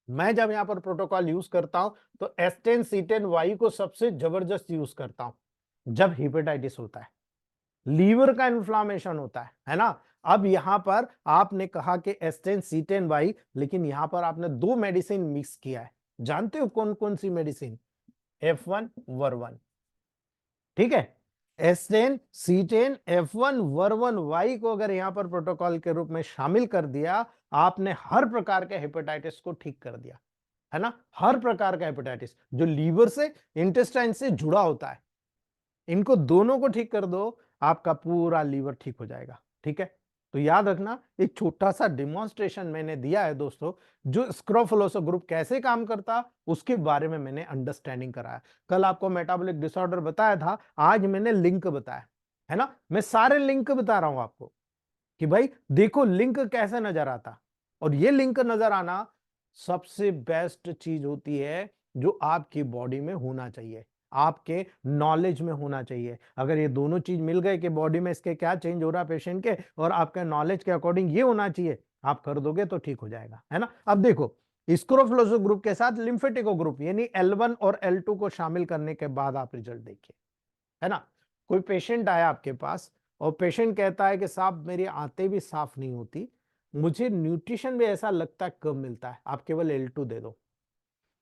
मैं जब यहां पर प्रोटोकॉल यूज करता हूं तो S10 C10 वाई को सबसे जबरदस्त यूज करता हूं जब हेपेटाइटिस होता है, लीवर का इन्फ्लामेशन होता है ना। अब यहां पर आपने कहा कि S10 C10 वाई, लेकिन यहां पर आपने दो मेडिसिन मिक्स किया है। जानते हो कौन कौन सी मेडिसिन? F1 वर1, ठीक है। S10 C10 F1 वर1 वाई को अगर यहां पर प्रोटोकॉल के रूप में शामिल कर दिया, आपने हर प्रकार के हेपेटाइटिस को ठीक कर दिया, है ना। हर प्रकार का हेपेटाइटिस जो लीवर से इंटेस्टाइन से जुड़ा होता है, इनको दोनों को ठीक कर दो, आपका पूरा लीवर ठीक हो जाएगा, ठीक है। तो याद रखना, एक छोटा सा डिमॉन्स्ट्रेशन मैंने दिया है दोस्तों, जो स्क्रोफुलोसा ग्रुप कैसे काम करता उसके बारे में मैंने अंडरस्टैंडिंग कराया। कल आपको मेटाबॉलिक डिसऑर्डर बताया था, आज मैंने लिंक बताया, है ना। मैं सारे लिंक बता रहा हूं आपको कि भाई देखो लिंक कैसे नजर आता, और ये लिंक नजर आना सबसे बेस्ट चीज होती है जो आपकी बॉडी में होना चाहिए, आपके नॉलेज में होना चाहिए। अगर ये दोनों चीज मिल गए कि बॉडी में इसके क्या चेंज हो रहा है पेशेंट के, और आपके नॉलेज के अकॉर्डिंग ये होना चाहिए, आप कर दोगे तो ठीक हो जाएगा, है ना। अब देखो, स्क्रोफुलोसा ग्रुप के साथ लिम्फेटिको ग्रुप यानी L1 और L2 को शामिल करने के बाद आप रिजल्ट देखिए, है ना। कोई पेशेंट आया आपके पास और पेशेंट कहता है कि साहब मेरी आंतें भी साफ नहीं होती, मुझे न्यूट्रिशन भी ऐसा लगता है कम मिलता है, आप केवल L2 दे दो,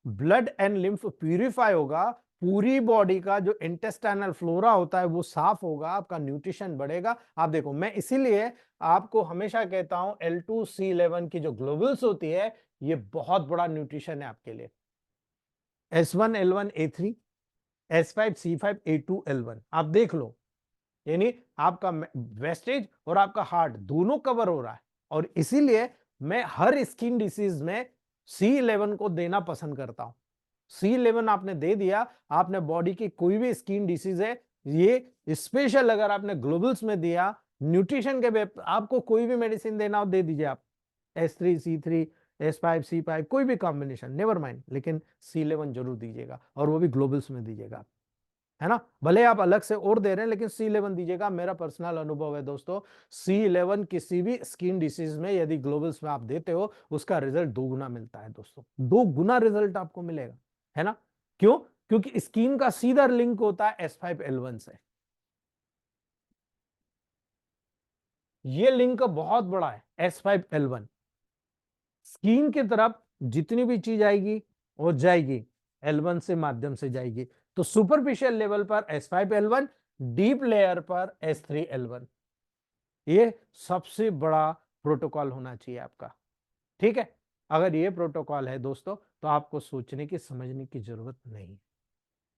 ब्लड एंड लिम्फ प्यूरिफाई होगा, पूरी बॉडी का जो इंटेस्टाइनल फ्लोरा होता है वो साफ होगा, आपका न्यूट्रिशन बढ़ेगा। आप देखो, मैं इसीलिए आपको हमेशा कहता हूं L2C11 की जो ग्लोबुल्स होती है, ये बहुत बड़ा न्यूट्रिशन है आपके लिए। S1 L1 A3 S5 C5 A2 L1 आप देख लो, यानी आपका वेस्टेज और आपका हार्ट दोनों कवर हो रहा है। और इसीलिए मैं हर स्किन डिसीज में C11 को देना पसंद करता हूं। C11 आपने दे दिया, आपने बॉडी की कोई भी स्किन डिसीज है, ये स्पेशल अगर आपने ग्लोबल्स में दिया, न्यूट्रिशन के आपको कोई भी मेडिसिन देना हो दे दीजिए आप, S3 C3 S5 C5 कोई भी कॉम्बिनेशन नेवर माइंड, लेकिन C11 जरूर दीजिएगा, और वो भी ग्लोबल्स में दीजिएगा, है ना। भले आप अलग से और दे रहे हैं लेकिन C11 दीजिएगा। मेरा पर्सनल अनुभव है दोस्तों, C11 किसी भी स्किन डिसीज में यदि ग्लोबल्स में आप देते हो, उसका रिजल्ट 2 गुना मिलता है दोस्तों, 2 गुना रिजल्ट आपको मिलेगा, है ना। क्यों? क्योंकि स्किन का सीधा लिंक होता है S5L1 से, ये लिंक बहुत बड़ा है। S5L1 स्किन की तरफ जितनी भी चीज आएगी वो जाएगी L1 से माध्यम से जाएगी। तो सुपरफिशियल लेवल पर S5L1, डीप लेयर पर S3L1, ये सबसे बड़ा प्रोटोकॉल होना चाहिए आपका, ठीक है। अगर ये प्रोटोकॉल है दोस्तों तो आपको सोचने की समझने की जरूरत नहीं,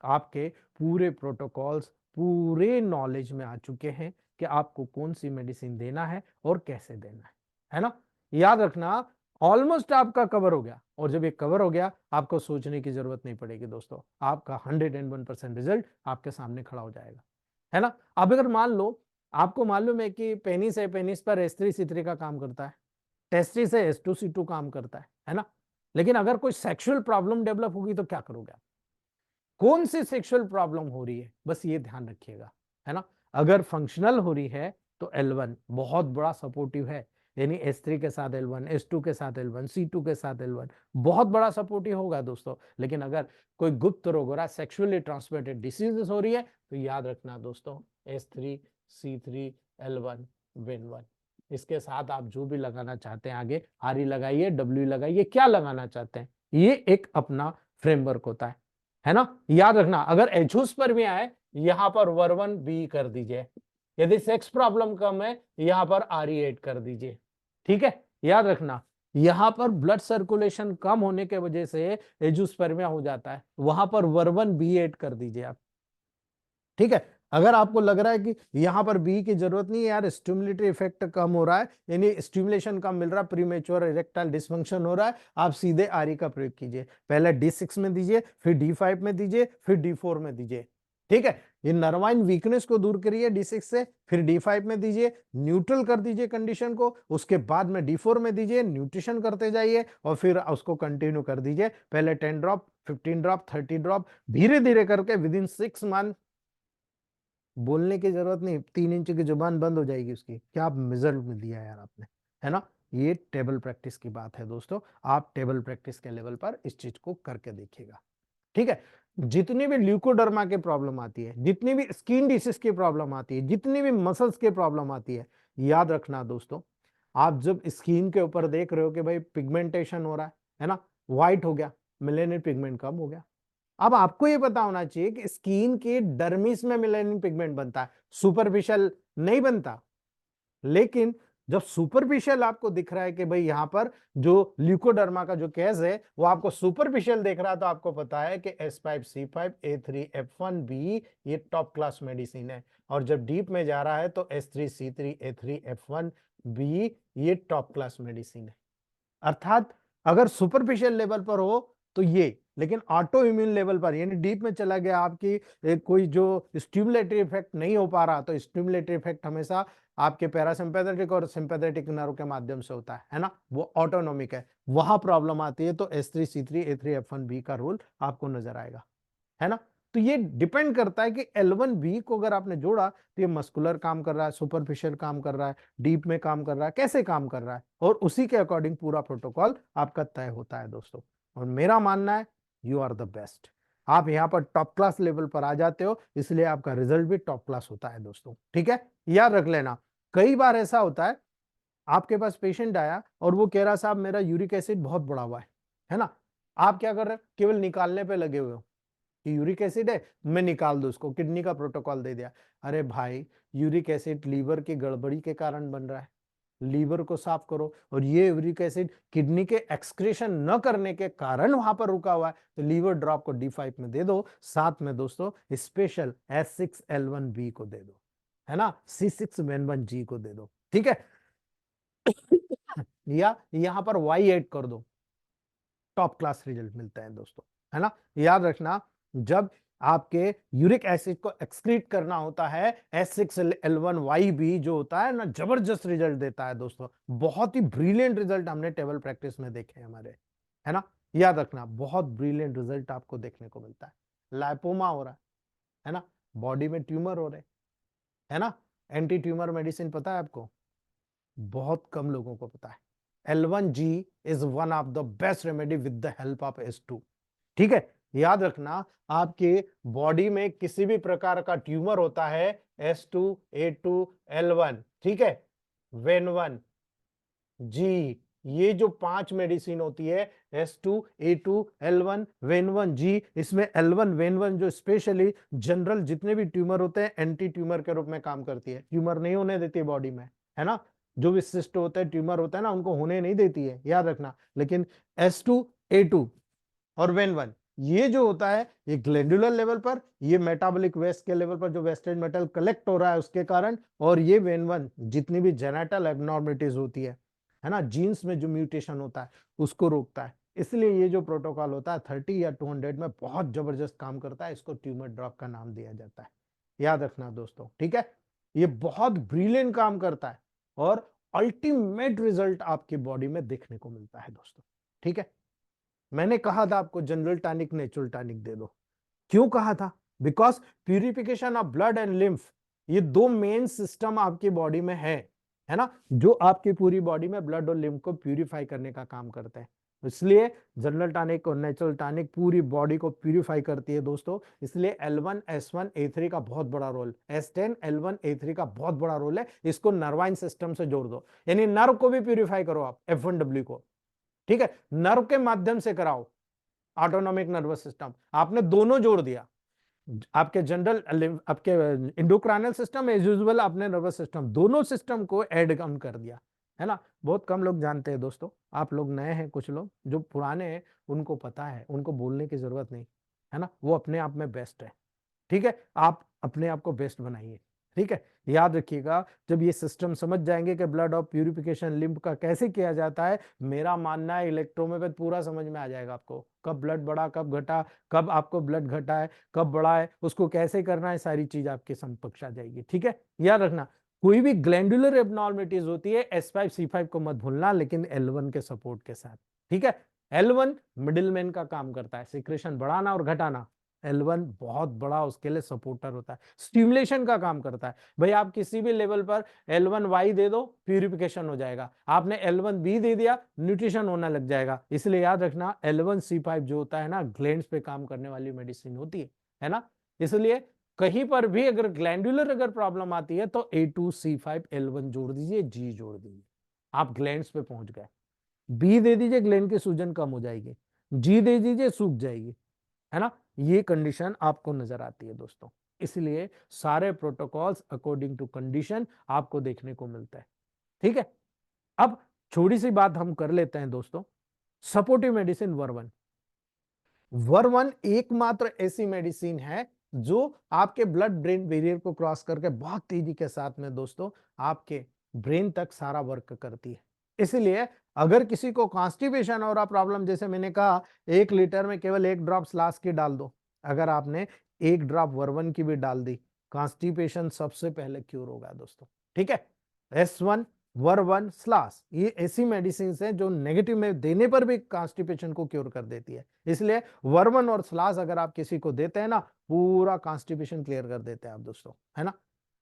आपके पूरे प्रोटोकॉल्स पूरे नॉलेज में आ चुके हैं कि आपको कौन सी मेडिसिन देना है और कैसे देना है ना। याद रखना, ऑलमोस्ट आपका कवर हो गया, और जब ये कवर हो गया आपको सोचने की जरूरत नहीं पड़ेगी दोस्तों, आपका 101% रिजल्ट आपके सामने खड़ा हो जाएगा, है ना। अब अगर मान लो आपको मालूम है कि पेनिस है, पेनिस पर S3C3 का काम करता है, टेस्टिस से S2C2 काम करता है ना। लेकिन अगर कोई सेक्सुअल प्रॉब्लम डेवलप होगी तो क्या करोगे आप? कौन सी सेक्सुअल प्रॉब्लम हो रही है, बस ये ध्यान रखिएगा, है ना। अगर फंक्शनल हो रही है तो L1 बहुत बड़ा सपोर्टिव है, यानी S3 के साथ L1, S2 के साथ L1, C2 के साथ L1 बहुत बड़ा सपोर्टिव होगा दोस्तों। लेकिन अगर कोई गुप्त रोग हो रहा है, सेक्सुअली ट्रांसमिटेड डिसीजेस हो रही है, तो याद रखना दोस्तों, S3 C3 L1 Win1, इसके साथ आप जो भी लगाना चाहते हैं, आगे RE लगाइए, W लगाइए, क्या लगाना चाहते हैं, ये एक अपना फ्रेमवर्क होता है ना। याद रखना, अगर एचूस पर भी आए यहां पर वर1 बी कर दीजिए, यदि सेक्स प्रॉब्लम कम है यहां पर RE8 कर दीजिए, ठीक है। याद रखना, यहां पर ब्लड सर्कुलेशन कम होने के वजह से एजूस्पर्मिया हो जाता है, वहां पर वर1 B8 कर दीजिए आप, ठीक है। अगर आपको लग रहा है कि यहां पर बी की जरूरत नहीं है यार, स्टिमुलेटरी इफेक्ट कम हो रहा है, यानी स्टिमुलेशन कम मिल रहा है, प्रीमेच्योर इरेक्टाइल डिसफंक्शन हो रहा है, आप सीधे RE का प्रयोग कीजिए। पहले D6 में दीजिए, फिर D5 में दीजिए, फिर D4 में दीजिए, ठीक है। ये नर्वाइन वीकनेस को दूर करिए D6 से, फिर D5 में दीजिए, न्यूट्रल कर दीजिए कंडीशन को, उसके बाद में D4 में दीजिए, न्यूट्रिशन करते जाइए और फिर उसको कंटिन्यू कर दीजिए। पहले 10 ड्रॉप, 15 ड्रॉप, 30 ड्रॉप, धीरे धीरे करके विद इन 6 मंथ, बोलने की जरूरत नहीं, 3 इंच की जुबान बंद हो जाएगी उसकी। क्या आप रिजल्ट में दिया यार आपने, है ना। ये टेबल प्रैक्टिस की बात है दोस्तों, आप टेबल प्रैक्टिस के लेवल पर इस चीज को करके देखिएगा, ठीक है। जितनी भी ल्यूकोडर्मा की प्रॉब्लम आती है, जितनी भी स्किन डिसीज की प्रॉब्लम आती है, जितनी भी मसल्स की प्रॉब्लम आती है, याद रखना दोस्तों, आप जब स्किन के ऊपर देख रहे हो कि भाई पिगमेंटेशन हो रहा है ना, व्हाइट हो गया, मेलेनिन पिगमेंट कम हो गया। अब आपको ये पता होना चाहिए कि स्किन के डर्मिस में मेलेनिन पिगमेंट बनता है, सुपरफिशियल नहीं बनता। लेकिन जब सुपरफिशियल आपको दिख रहा है कि भाई यहां पर जो ल्यूकोडर्मा का जो केस है वो आपको सुपरफिशियल देख रहा है, तो आपको पता है कि S5C5A3F1B ये टॉप क्लास मेडिसिन है। और जब डीप में जा रहा है तो S3C3A3F1B ये टॉप क्लास मेडिसिन है। अर्थात अगर सुपरफिशियल लेवल पर हो तो ये, लेकिन ऑटो इम्यून लेवल पर यानी डीप में चला गया, आपकी कोई जो स्टिमुलेटरी इफेक्ट नहीं हो पा रहा, तो स्टिमुलेटरी इफेक्ट हमेशा आपके पैरासिम्पैथेटिक और सिंपैथेटिक नर्व के माध्यम से होता है ना, वो ऑटोनोमिक है, वहां प्रॉब्लम आती है तो S3C3A3F1B का रोल आपको नजर आएगा, है ना। तो ये डिपेंड करता है कि L1B को अगर आपने जोड़ा तो ये मस्कुलर काम कर रहा है, सुपरफिशियल काम कर रहा है, डीप में काम कर रहा है, कैसे काम कर रहा है, और उसी के अकॉर्डिंग पूरा प्रोटोकॉल आपका तय होता है दोस्तों। और मेरा मानना है यू आर द बेस्ट, आप यहाँ पर टॉप क्लास लेवल पर आ जाते हो, इसलिए आपका रिजल्ट भी टॉप क्लास होता है दोस्तों, ठीक है। याद रख लेना, कई बार ऐसा होता है आपके पास पेशेंट आया और वो कह रहा साहब मेरा यूरिक एसिड बहुत बढ़ा हुआ है ना। आप क्या कर रहे हो, केवल निकालने पे लगे हुए हो कि यूरिक एसिड है, मैं निकाल दूं उसको, किडनी का प्रोटोकॉल दे दिया। अरे भाई, यूरिक एसिड लीवर की गड़बड़ी के कारण बन रहा है, लीवर को साफ करो, और ये यूरिक एसिड किडनी के एक्सक्रीशन न करने के कारण वहां पर रुका हुआ है, तो लीवर ड्रॉप को D5 में दे दो, साथ में दोस्तों स्पेशल S6L1B को दे दो, है ना, C6N1G को दे दो, ठीक है। या यहां पर Y ऐड कर दो, टॉप क्लास रिजल्ट मिलते हैं दोस्तों, है ना। याद रखना, जब आपके यूरिक एसिड को एक्सक्रीट करना होता है, S6L1YB जो होता है ना, जबरदस्त रिजल्ट देता है दोस्तों, बहुत ही ब्रिलियंट रिजल्ट हमने टेबल प्रैक्टिस में देखे हमारे, है ना। याद रखना, बहुत ब्रिलियंट रिजल्ट आपको देखने को मिलता है। लाइपोमा हो रहा है ना, बॉडी में ट्यूमर हो रहे, है ना, एंटी ट्यूमर मेडिसिन पता है आपको, बहुत कम लोगों को पता है। L1G is one of the best remedy with the help of S2, ठीक है। याद रखना, आपके बॉडी में किसी भी प्रकार का ट्यूमर होता है, S2, A2, L1, ठीक है, वेन1 जी, ये जो 5 मेडिसिन होती है, S2, A2, L1, वेन1 जी, इसमें L1 वेन1 जो स्पेशली जनरल जितने भी ट्यूमर होते हैं एंटी ट्यूमर के रूप में काम करती है, ट्यूमर नहीं होने देती है बॉडी में, है ना। जो भी सिस्ट होते हैं, ट्यूमर होता है ना, उनको होने नहीं देती है, याद रखना। लेकिन S2, A2 और वेन1 ये जो होता है, ये ग्लैंडुलर लेवल पर, ये मेटाबॉलिक वेस्ट के लेवल पर जो वेस्टेज मेटल कलेक्ट हो रहा है उसके कारण, और ये वेन1 जितनी भी जेनेटल एबनॉर्मलिटीज होती है ना, जीन्स में जो म्यूटेशन होता है उसको रोकता है। इसलिए ये जो प्रोटोकॉल होता है 30 या 200 में बहुत जबरदस्त काम करता है, इसको ट्यूमर ड्रॉप का नाम दिया जाता है, याद रखना दोस्तों, ठीक है। ये बहुत ब्रिलियंट काम करता है और अल्टीमेट रिजल्ट आपकी बॉडी में देखने को मिलता है दोस्तों, ठीक है। मैंने कहा था आपको जनरल टॉनिक नेचुरल टॉनिक दे दो, क्यों कहा था, because purification of blood and lymph, ये दो मेन सिस्टम आपकी बॉडी में है ना, जो आपकी पूरी बॉडी में ब्लड और लिम्फ को प्यूरिफाई करने का काम करते हैं। इसलिए जनरल टॉनिक और नेचुरल टॉनिक पूरी बॉडी को प्यूरिफाई करती है दोस्तों। इसलिए L1, S1, A3 का बहुत बड़ा रोल, S10, L1, A3 का बहुत बड़ा रोल है। इसको नर्वाइन सिस्टम से जोड़ दो, यानी नर्व को भी प्यूरिफाई करो आप, F1W को, ठीक है, नर्व के माध्यम से कराओ, ऑटोनॉमिक नर्वस सिस्टम, आपने दोनों जोड़ दिया, आपके जनरल आपके इंडोक्राइनल सिस्टम एज यूजुअल, आपने नर्वस सिस्टम, दोनों सिस्टम को ऐड कम कर दिया, है ना। बहुत कम लोग जानते हैं दोस्तों, आप लोग नए हैं, कुछ लोग जो पुराने हैं उनको पता है, उनको बोलने की जरूरत नहीं, है ना, वो अपने आप में बेस्ट है, ठीक है। आप अपने आप को बेस्ट बनाइए, ठीक है। याद रखिएगा, जब ये सिस्टम समझ जाएंगे कि ब्लड ऑफ प्यूरिफिकेशन लिम्फ का कैसे किया जाता है, मेरा मानना है इलेक्ट्रोमेपैथ पूरा समझ में आ जाएगा आपको, कब ब्लड बढ़ा, कब घटा, कब आपको ब्लड घटा है, कब बढ़ा है, उसको कैसे करना है, सारी चीज आपके समकक्ष आ जाएगी, ठीक है। याद रखना, कोई भी ग्लैंडुलर एबनॉर्मलिटीज होती है, S5 C5 को मत भूलना, लेकिन L1 के सपोर्ट के साथ, ठीक है। L1 मिडिलमैन का काम करता है, सिक्रेशन बढ़ाना और घटाना। L1 बहुत बड़ा उसके लिए सपोर्टर होता है, स्टिमुलेशन का काम करता है। भाई आप किसी भी लेवल पर L1Y दे दो, प्यूरिफिकेशन हो जाएगा। आपने L1B दे दिया, न्यूट्रिशन होने लग जाएगा। इसलिए याद रखना L1C5 जो होता है ना, ग्लैंड्स पे काम करने वाली मेडिसिन होती है ना। इसलिए कहीं पर भी अगर ग्लैंडुलर अगर प्रॉब्लम आती है तो A2C5 L1 जोड़ दीजिए, G जोड़ दीजिए, आप ग्लैंड्स पे पहुंच गए। बी दे दीजिए, ग्लैंड की सूजन कम हो जाएगी। जी दे दीजिए, सूख जाएगी, है ना। ये कंडीशन आपको नजर आती है दोस्तों। इसलिए सारे प्रोटोकॉल्स अकॉर्डिंग टू कंडीशन आपको देखने को मिलता है। ठीक है, अब छोटी सी बात हम कर लेते हैं दोस्तों, सपोर्टिव मेडिसिन वर्वन। वर्वन एकमात्र ऐसी मेडिसिन है जो आपके ब्लड ब्रेन बैरियर को क्रॉस करके बहुत तेजी के साथ में दोस्तों आपके ब्रेन तक सारा वर्क करती है। इसलिए अगर किसी को कॉन्स्टिपेशन और प्रॉब्लम, जैसे मैंने कहा 1 लीटर में केवल 1 ड्रॉप स्लास की डाल दो, अगर आपने 1 ड्रॉप वर्वन की भी डाल दी, कॉन्स्टिपेशन सबसे पहले क्योर होगा दोस्तों। ठीक है, S1 वर्वन स्लास ये ऐसी मेडिसिन है जो नेगेटिव में देने पर भी कॉन्स्टिपेशन को क्योर कर देती है। इसलिए वर्वन और स्लास अगर आप किसी को देते हैं ना, पूरा कॉन्स्टिपेशन क्लियर कर देते हैं आप दोस्तों, है ना।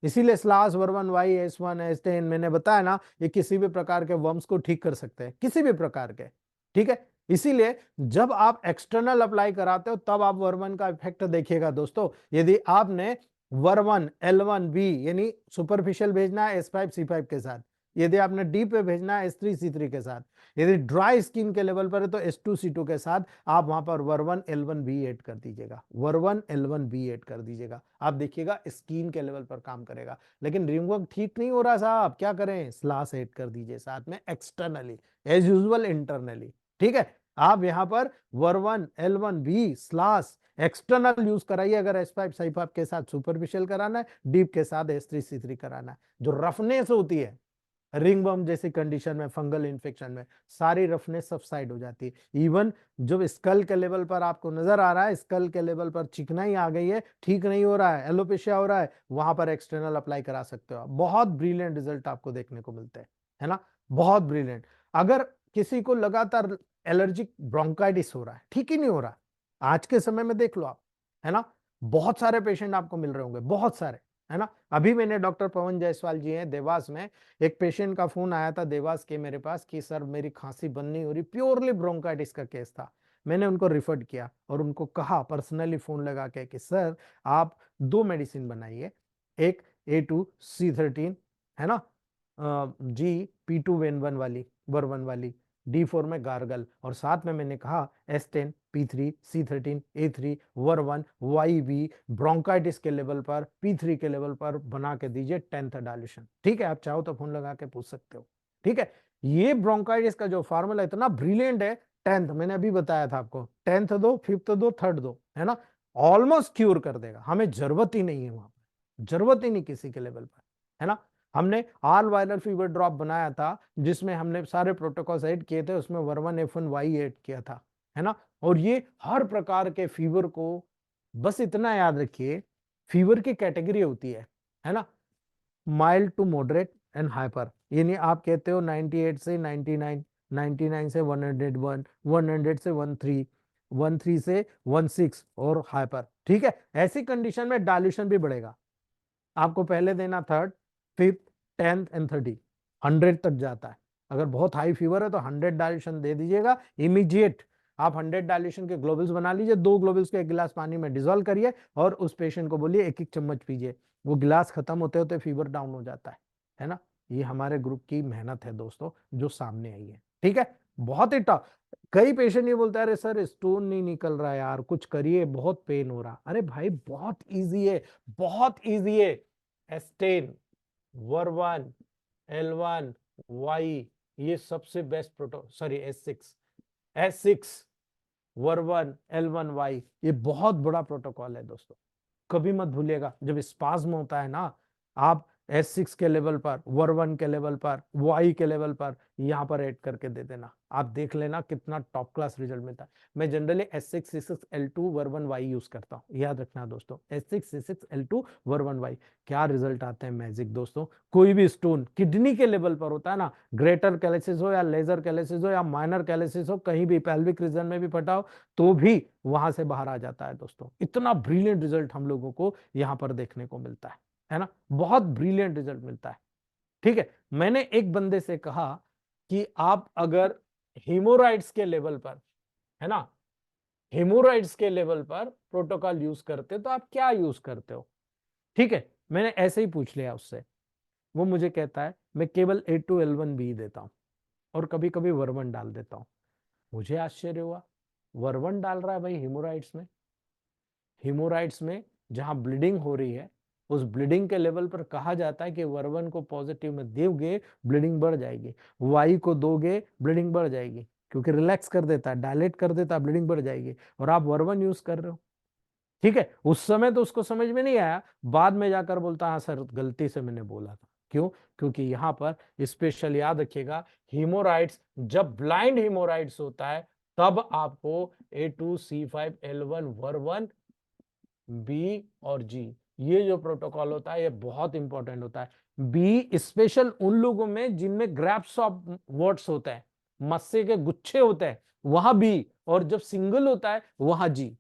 इसीलिए स्लास वर्वन वाई S1 S10 मैंने बताया ना, ये किसी भी प्रकार के वर्म्स को ठीक कर सकते हैं, किसी भी प्रकार के। ठीक है, इसीलिए जब आप एक्सटर्नल अप्लाई कराते हो तब आप वर्वन का इफेक्ट देखिएगा दोस्तों। यदि आपने वर्वन L1B यानी सुपरफिशियल भेजना है S5C5 के साथ, यदि आपने डी पे भेजना है S3C3 के साथ, यदि ड्राई स्किन के लेवल पर है तो S2C2 के साथ आप वहां पर वर्वन L1B ऐड कर दीजिएगा, वर्वन L1B ऐड कर दीजिएगा। आप देखिएगा स्किन के लेवल पर काम करेगा। लेकिन रिंगवर्म ठीक नहीं हो रहा साहब, क्या करें, स्लास ऐड कर दीजिए साथ में एक्सटर्नली, एज यूजुअल इंटरनली। ठीक है, आप यहां पर वर्वन L1B स्लास एक्सटर्नल यूज कराइए अगर S5C5 के साथ सुपरफिशियल कराना है, डीप के साथ S3C3 कराना है। जो रफनेस होती है रिंगवर्म जैसी कंडीशन में, फंगल इन्फेक्शन में, सारी रफनेस सबसाइड हो जाती है। इवन जब स्कल के लेवल पर आपको नजर आ रहा है, स्कल के लेवल पर चिकनाई आ गई है, ठीक नहीं हो रहा है, एलोपेशिया हो रहा है, वहां पर एक्सटर्नल अप्लाई करा सकते हो आप, बहुत ब्रिलियंट रिजल्ट आपको देखने को मिलते हैं, है ना, बहुत ब्रिलियंट। अगर किसी को लगातार एलर्जिक ब्रोंकाइटिस हो रहा है, ठीक ही नहीं हो रहा, आज के समय में देख लो आप, है ना, बहुत सारे पेशेंट आपको मिल रहे होंगे, बहुत सारे, है ना। अभी मैंने डॉक्टर पवन जायसवाल जी हैं देवास में, एक पेशेंट का फोन आया था देवास के मेरे पास कि सर मेरी खांसी बंद नहीं हो रही, प्योरली ब्रोंकाइटिस का केस था। मैंने उनको रिफर किया और उनको कहा पर्सनली फोन लगा के कि सर आप 2 मेडिसिन बनाइए, एक A2C13 है ना, G P2 वाली वर्वन वाली, D4 में गार्गल, और साथ में मैंने कहा S10 P3 C13 A3 वर्वन YB bronchitis के लेवल पर, P3 के लेवल पर बना के दीजिए 10th डायल्यूशन। ठीक है, आप चाहो तो फोन लगा के पूछ सकते हो। ठीक है, ये ब्रोंकाइटिस का जो फार्मूला इतना ब्रिलियंट है, 10th मैंने अभी बताया था आपको, 10th दो, 5th दो, 3rd दो, है ना, ऑलमोस्ट क्यूर कर देगा, हमें जरूरत ही नहीं है वहां पर, जरूरत ही नहीं किसी के लेवल पर, है ना। हमने ऑल वायरल फीवर ड्रॉप बनाया था जिसमें हमने सारे प्रोटोकॉल्स ऐड किए थे, उसमें वर्वन F1Y ऐड किया था, है ना। और ये हर प्रकार के फीवर को, बस इतना याद रखिए, फीवर की कैटेगरी होती है ना, mild to moderate and hyper, यानी आप कहते हो 98 से 99, 99 से 101, 100 से 13, 13 से 16 और हाइपर। ठीक है, ऐसी कंडीशन में डायल्यूशन भी बढ़ेगा, आपको पहले देना 3rd, 5th, 10th एंड 30, 100 तक जाता है। अगर बहुत हाई फीवर है तो 100 डायल्यूशन दे दीजिएगा इमीडिएट। आप 100 डायल्यूशन के ग्लोबल्स बना लीजिए, 2 ग्लोबल्स को 1 गिलास पानी में डिजोल्व करिए और उस पेशेंट को बोलिए 1-1 चम्मच पीजिए, वो गिलास खत्म होते होते फीवर डाउन हो जाता है ना। ये हमारे ग्रुप की मेहनत है दोस्तों जो सामने आई है। ठीक है, बहुत ही टफ। कई पेशेंट ये बोलते हैं अरे सर स्टोन नहीं निकल रहा यार, कुछ करिए, बहुत पेन हो रहा। अरे भाई बहुत इजी है, बहुत इजी है। S10 वर्वन L1 Y ये सबसे best proto, sorry S6 वर्वन L1 Y ये बहुत बड़ा प्रोटोकॉल है दोस्तों। कभी मत भूलिएगा, जब स्पाज्म होता है ना, आप S6 के लेवल पर, वर1 के लेवल पर, Y के लेवल पर यहाँ पर ऐड करके दे देना। आप देख लेना कितना टॉप क्लास रिजल्ट मिलता है। मैं generally S6 C6 L2 वर1 Y use करता हूँ, याद रखना दोस्तों, S6 C6 L2 वर1 Y। क्या रिजल्ट आते हैं मैजिक दोस्तों। कोई भी स्टोन किडनी के लेवल पर होता है ना, ग्रेटर कैलेसिस हो या लेजर कैलेसिस हो या माइनर कैलेसिस हो, कहीं भी पेल्विक रीजन में भी फटा हो तो भी वहां से बाहर आ जाता है दोस्तों। इतना ब्रिलियंट रिजल्ट हम लोगों को यहाँ पर देखने को मिलता है ना, बहुत ब्रिलियंट रिजल्ट मिलता है। ठीक है, मैंने एक बंदे से कहा कि आप अगर हेमोराइड्स के लेवल पर, है ना, हेमोराइड्स के लेवल पर प्रोटोकॉल यूज करते तो आप क्या यूज करते हो। ठीक है, मैंने ऐसे ही पूछ लिया उससे। वो मुझे कहता है मैं केवल A2L1B देता हूं और कभी कभी वर1 डाल देता हूं। मुझे आश्चर्य हुआ, वर1 डाल रहा है भाई हेमोराइड्स में। हेमोराइड्स में जहां ब्लीडिंग हो रही है, उस ब्लीडिंग के लेवल पर कहा जाता है कि वर1 को पॉजिटिव में दोगे ब्लीडिंग बढ़ जाएगी, वाई को दोगे ब्लीडिंग बढ़ जाएगी, क्योंकि रिलैक्स कर देता है, डायलेट कर देता है, ब्लीडिंग बढ़ जाएगी, और आप वर1 यूज कर रहे हो। ठीक है, उस समय तो उसको समझ में नहीं आया, बाद में जाकर बोलता हाँ सर गलती से मैंने बोला था। क्यों? क्योंकि यहां पर स्पेशल याद रखिएगा, हीमोराइड्स जब ब्लाइंड हीमोराइड्स होता है तब आपको A2C5L1 वर1 बी और जी, ये जो प्रोटोकॉल होता है ये बहुत इंपॉर्टेंट होता है। बी स्पेशल उन लोगों में जिनमें ग्रैप्स ऑफ वर्ड्स होते हैं, मस्से के गुच्छे होते हैं, वहां बी, और जब सिंगल होता है वहां जी।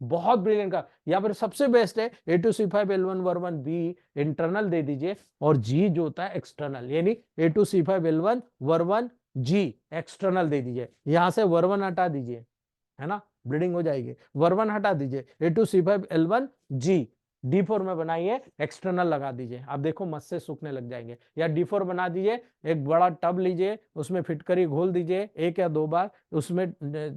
बहुत ब्रिलियंट का यहाँ पर सबसे बेस्ट है A2C5L1 वर1 बी इंटरनल दे दीजिए, और जी जो होता है एक्सटर्नल, यानी A2C5L1 वर1 जी एक्सटर्नल दे दीजिए। यहां से वर1 हटा दीजिए, है ना, ब्लीडिंग हो जाएगी। वर1 हटा दीजिए, A2C5L1 जी D4 में बनाइए, एक्सटर्नल लगा दीजिए, आप देखो मस्से सूखने लग जाएंगे। या D4 बना दीजिए, एक बड़ा टब लीजिए, उसमें फिटकरी घोल दीजिए 1 या 2 बार, उसमें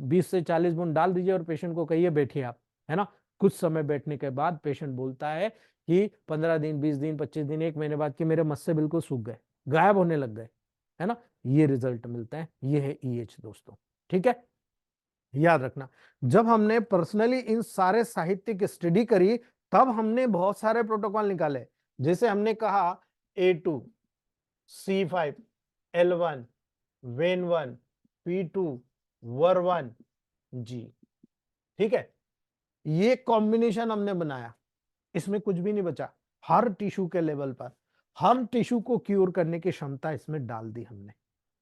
20 से 40 बूंद डाल दीजिए और पेशेंट को कहिए बैठिए आप, है ना। कुछ समय बैठने के बाद पेशेंट बोलता है कि 15 दिन, 20 दिन, 25 दिन, 1 महीने बाद कि मेरे मस्से बिल्कुल सूख गए, गायब होने लग गए, है ना। ये रिजल्ट मिलते हैं, ये है EH दोस्तों। ठीक है, याद रखना, जब हमने पर्सनली इन सारे साहित्य की स्टडी करी तब हमने बहुत सारे प्रोटोकॉल निकाले। जैसे हमने कहा A2C5L1 वेन1 P2 वर1 जी। ठीक है, ये कॉम्बिनेशन हमने बनाया, इसमें कुछ भी नहीं बचा। हर टिश्यू के लेवल पर हर टिश्यू को क्यूर करने की क्षमता इसमें डाल दी हमने।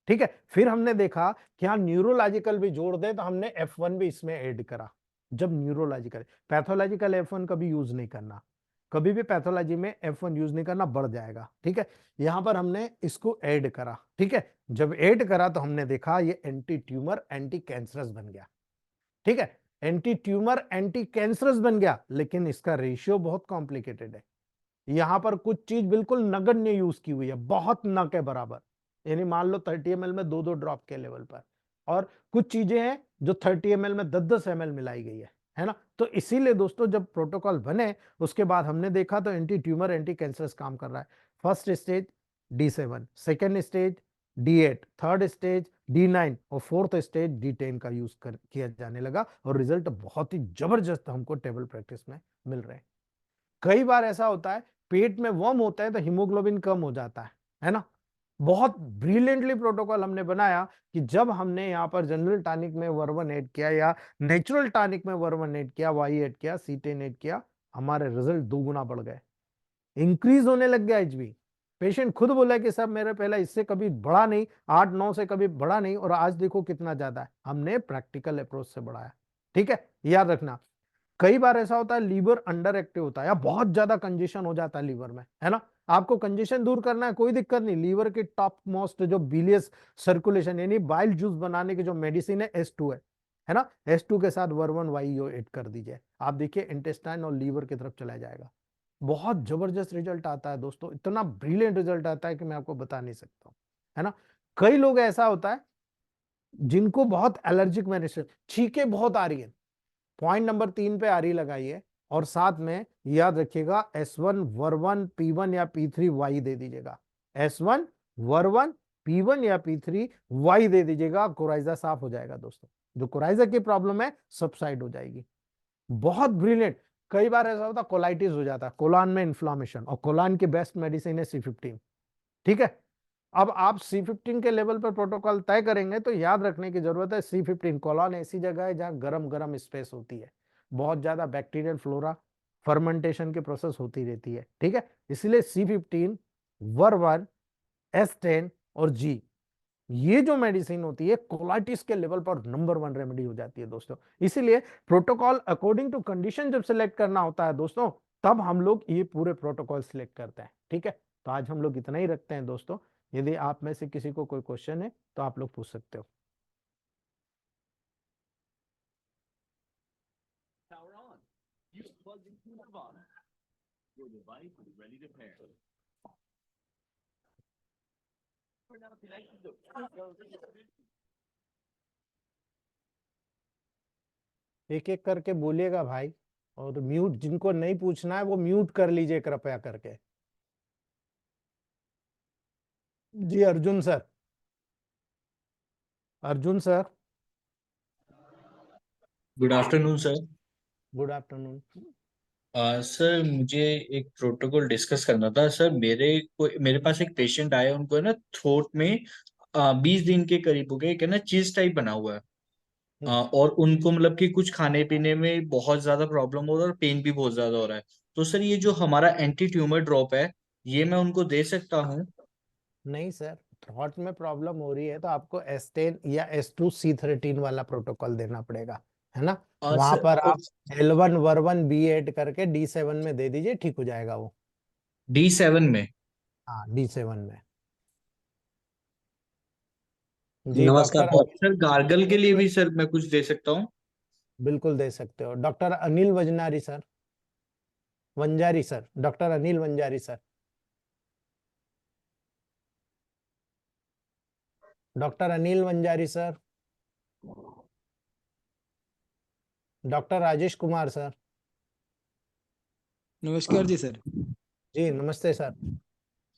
ठीक है, फिर हमने देखा कि हाँ न्यूरोलॉजिकल भी जोड़ दे, तो हमने F1 भी इसमें ऐड करा। जब न्यूरोलॉजिकल, पैथोलॉजिकल F1 कभी यूज नहीं करना, कभी भी पैथोलॉजी में F1 यूज नहीं करना, बढ़ जाएगा। ठीक है, यहां पर हमने इसको ऐड करा। ठीक है, जब ऐड करा तो हमने देखा ये एंटी ट्यूमर एंटी कैंसरस बन गया। ठीक है, एंटी ट्यूमर एंटी कैंसरस बन गया, लेकिन इसका रेशियो बहुत कॉम्प्लिकेटेड है। यहां पर कुछ चीज बिल्कुल नगण्य यूज की हुई है, बहुत न के बराबर, यानी मान लो 30 ml में 2-2 ड्रॉप के लेवल पर, और कुछ चीजें हैं जो 30 ml में 10-10 ml मिलाई गई है ना। तो इसीलिए दोस्तों जब प्रोटोकॉल बने उसके बाद हमने देखा तो एंटी ट्यूमर एंटी कैंसरस काम कर रहा है। First stage D7, second stage D8, third stage D9 और फोर्थ स्टेज D10 का यूज किया जाने लगा, और रिजल्ट बहुत ही जबरदस्त हमको टेबल प्रैक्टिस में मिल रहे हैं। कई बार ऐसा होता है पेट में वर्म होता है तो हीमोग्लोबिन कम हो जाता है ना। बहुत ब्रिलियंटली प्रोटोकॉल हमने बनाया कि जब हमने यहाँ पर जनरल टॉनिक में वर1 ऐड किया या नेचुरल टॉनिक में वर1 ऐड किया, वाई ऐड किया, C10 ऐड किया, हमारे रिजल्ट 2 गुना बढ़ गए, इंक्रीज होने लग गया HB। पेशेंट खुद बोला कि सर मेरे पहले इससे कभी बढ़ा नहीं, 8-9 से कभी बढ़ा नहीं, और आज देखो कितना ज्यादा है। हमने प्रैक्टिकल अप्रोच से बढ़ाया। ठीक है, याद रखना, कई बार ऐसा होता है लीवर अंडर एक्टिव होता है या बहुत ज्यादा कंजेशन हो जाता है लीवर में, है ना। आपको कंजेशन दूर करना है, कोई दिक्कत नहीं, लीवर के टॉप मोस्ट जो बिलियस सर्कुलेशन यानी बाइल जूस बनाने की जो मेडिसिन है S2 है ना। S2 के साथ वर1 वाईओ ऐड कर दीजिए, आप देखिए इंटेस्टाइन और लीवर की तरफ चला जाएगा। बहुत जबरदस्त रिजल्ट आता है दोस्तों, इतना ब्रिलियंट रिजल्ट आता है कि मैं आपको बता नहीं सकता हूं, है ना। कई लोग ऐसा होता है जिनको बहुत एलर्जिक मेडिसिन, छींके बहुत आ रही है, पॉइंट नंबर 3 पे आरी लगाइए, और साथ में याद रखिएगा S1 वर1 P1 या P3 वाई दे दीजिएगा। S1 वर1 P1 या P3 वाई दे दीजिएगा, कोराइजा साफ हो जाएगा दोस्तों, जो कोराइजा की प्रॉब्लम है सबसाइड हो जाएगी। बहुत ब्रिलियंट। कई बार ऐसा होता है कोलाइटिस हो जाता है, कोलान में इन्फ्लामेशन, और कोलान की बेस्ट मेडिसिन है C15। ठीक है, अब आप C15 के लेवल पर प्रोटोकॉल तय करेंगे तो याद रखने की जरूरत है, C15 कोलॉन ऐसी जगह है जहां गरम गरम स्पेस होती है, बहुत ज्यादा बैक्टीरियल फ्लोरा फर्मेंटेशन की प्रोसेस होती रहती है। ठीक है, इसलिए C15, वर्वन, S10 और G, ये जो मेडिसिन होती है कोलाइटिस के लेवल पर नंबर 1 रेमेडी हो जाती है दोस्तों। इसीलिए प्रोटोकॉल अकॉर्डिंग टू कंडीशन जब सिलेक्ट करना होता है दोस्तों, तब हम लोग ये पूरे प्रोटोकॉल सिलेक्ट करते हैं। ठीक है, तो आज हम लोग इतना ही रखते हैं दोस्तों। यदि आप में से किसी को कोई क्वेश्चन है तो आप लोग पूछ सकते हो। एक एक करके बोलिएगा भाई, और म्यूट, जिनको नहीं पूछना है वो म्यूट कर लीजिए कृपया करके। जी Arjun sir, Arjun sir. Good afternoon sir. Good afternoon. Sir मुझे एक प्रोटोकॉल डिस्कस करना था सर। मेरे पास एक पेशेंट आया, उनको है ना थ्रोट में 20 दिन के करीब हो गए, एक है ना चीज टाइप बना हुआ है। और उनको मतलब कि कुछ खाने पीने में बहुत ज्यादा प्रॉब्लम हो रहा है और पेन भी बहुत ज्यादा हो रहा है। तो सर ये जो हमारा एंटी ट्यूमर ड्रॉप है, ये मैं उनको दे सकता हूँ? नहीं सर, थ्रॉट में प्रॉब्लम हो रही है तो आपको S10 या S2C13 वाला प्रोटोकॉल देना पड़ेगा, है ना। वहां सर पर आप L1 वर्वन बी ऐड करके D7 में दे दीजिए, ठीक हो जाएगा वो। D7 में? हाँ, D7 में। जी नमस्कार डॉक्टर, सर। सर गार्गल के लिए भी सर मैं कुछ दे सकता हूँ? बिल्कुल दे सकते हो। Doctor Anil Vanjari sir, Vanjari sir, doctor Anil Vanjari sir. Doctor Anil Vanjari sir. Doctor Rajesh Kumar sir. नमस्कार जी सर। जी नमस्ते सर।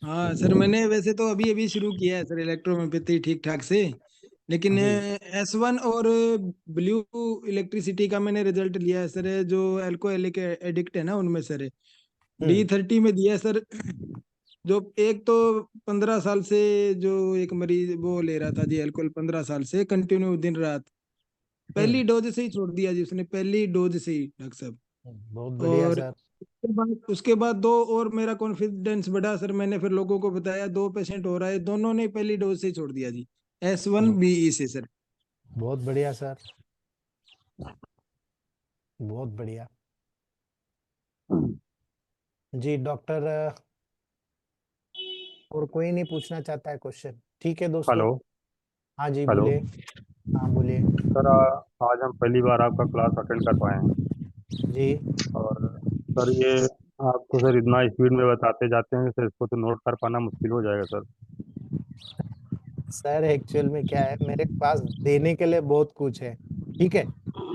हाँ सर, मैंने वैसे तो अभी अभी शुरू किया है सर इलेक्ट्रोहोम्योपैथी ठीक ठाक से, लेकिन जी। S1 और ब्लू इलेक्ट्रिसिटी का मैंने रिजल्ट लिया है सर। जो एल्कोहलिक एडिक्ट है ना उनमें सर D30 में दिया है सर। जो एक तो 15 साल से जो एक मरीज वो ले रहा था जी अल्कोहल, 15 साल से कंटिन्यू दिन रात, पहली डोज से ही छोड़ दिया जी उसने, पहली डोज से ही डॉक्टर साहब। बहुत बढ़िया और सर। उसके बाद दो और मेरा कॉन्फिडेंस बढ़ा सर, मैंने फिर लोगों को बताया, 2 पेशेंट हो रहा है, दोनों ने पहली डोज से ही छोड़ दिया जी, S1BE से सर। बहुत बढ़िया सर, बहुत बढ़िया। जी डॉक्टर, और कोई नहीं पूछना चाहता है क्वेश्चन? ठीक है दोस्तों। हेलो। हाँ जी हेलो बोलिए। हाँ बोलिए। सर, आज हम पहली बार आपका क्लास अटेंड कर पाए हैं। जी और सर ये आप तो सर इतना स्पीड में बताते जाते हैं सर, इसको तो नोट कर पाना मुश्किल हो जाएगा सर। सर, एक्चुअल में क्या है, मेरे पास देने के लिए बहुत कुछ है। ठीक है,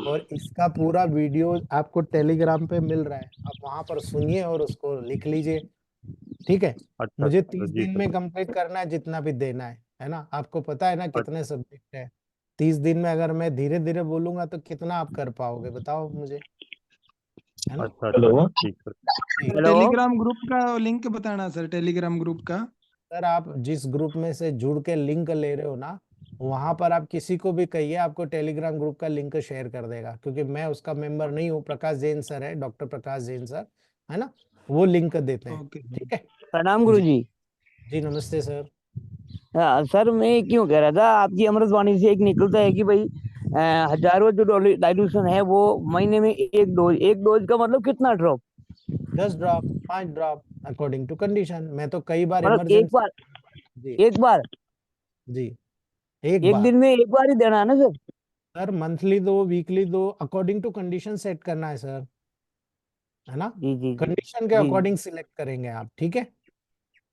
और इसका पूरा वीडियो आपको टेलीग्राम पे मिल रहा है, आप वहां पर सुनिए और उसको लिख लीजिए। ठीक है, अच्छा मुझे अच्छा 30 जी दिन सर। में कंप्लीट करना है, जितना भी देना है ना। आपको पता है ना अच्छा कितने सब्जेक्ट है। 30 दिन में अगर मैं धीरे धीरे बोलूंगा तो कितना आप कर पाओगे बताओ मुझे, है ना। अच्छा अच्छा, ठीक सर। जी हेलो। टेलीग्राम ग्रुप का लिंक बताना सर, टेलीग्राम ग्रुप का। सर, आप जिस ग्रुप में से जुड़ के लिंक ले रहे हो ना, वहां पर आप किसी को भी कहिए आपको टेलीग्राम ग्रुप का लिंक शेयर कर देगा, क्योंकि मैं उसका मेंबर नहीं हूँ। प्रकाश जैन सर है, डॉक्टर प्रकाश जैन सर, है ना, वो लिंक देते हैं। ओके ठीक है। प्रणाम जी। गुरुजी। जी नमस्ते सर। हाँ सर, मैं क्यों कह रहा था, आपकी अमृतवाणी से एक निकलता है कि भाई हजारों जो डाइल्यूशन है वो महीने में एक डोज का मतलब कितना drop? 10 drop, 5 drop, according to condition. मैं तो कई बार मतलब एक इमरजेंसी। बार, जी। एक बार, जी, एक एक बार। दिन में एक बार ही देना है ना सर? सर मंथली दो, वीकली दो, अकॉर्डिंग टू कंडीशन सेट करना है सर, है ना। जी जी जी। कंडीशन के जी अकॉर्डिंग सिलेक्ट करेंगे आप। ठीक है।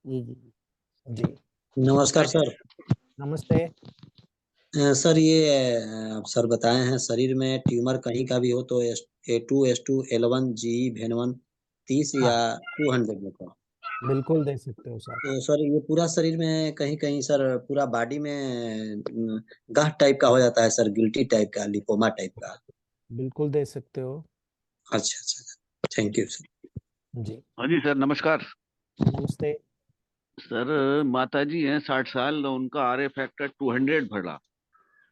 जी जी। जी नमस्कार सर। नमस्ते। सर ये आप सर बताए हैं शरीर में ट्यूमर कहीं का भी हो तो A2 S2 L1 G भेनवन 30 हाँ, या 200 में का। बिल्कुल दे सकते हो सर। तो सर ये पूरा शरीर में कहीं कहीं सर पूरा बॉडी में गांठ टाइप का हो जाता है सर, गिल्टी टाइप का, लिपोमा टाइप का। बिल्कुल दे सकते हो। अच्छा अच्छा। Thank you sir. जी हाँ जी सर, नमस्कार। नमस्ते। सर माता जी हैं 60 साल, उनका RA फैक्टर 200 भरा,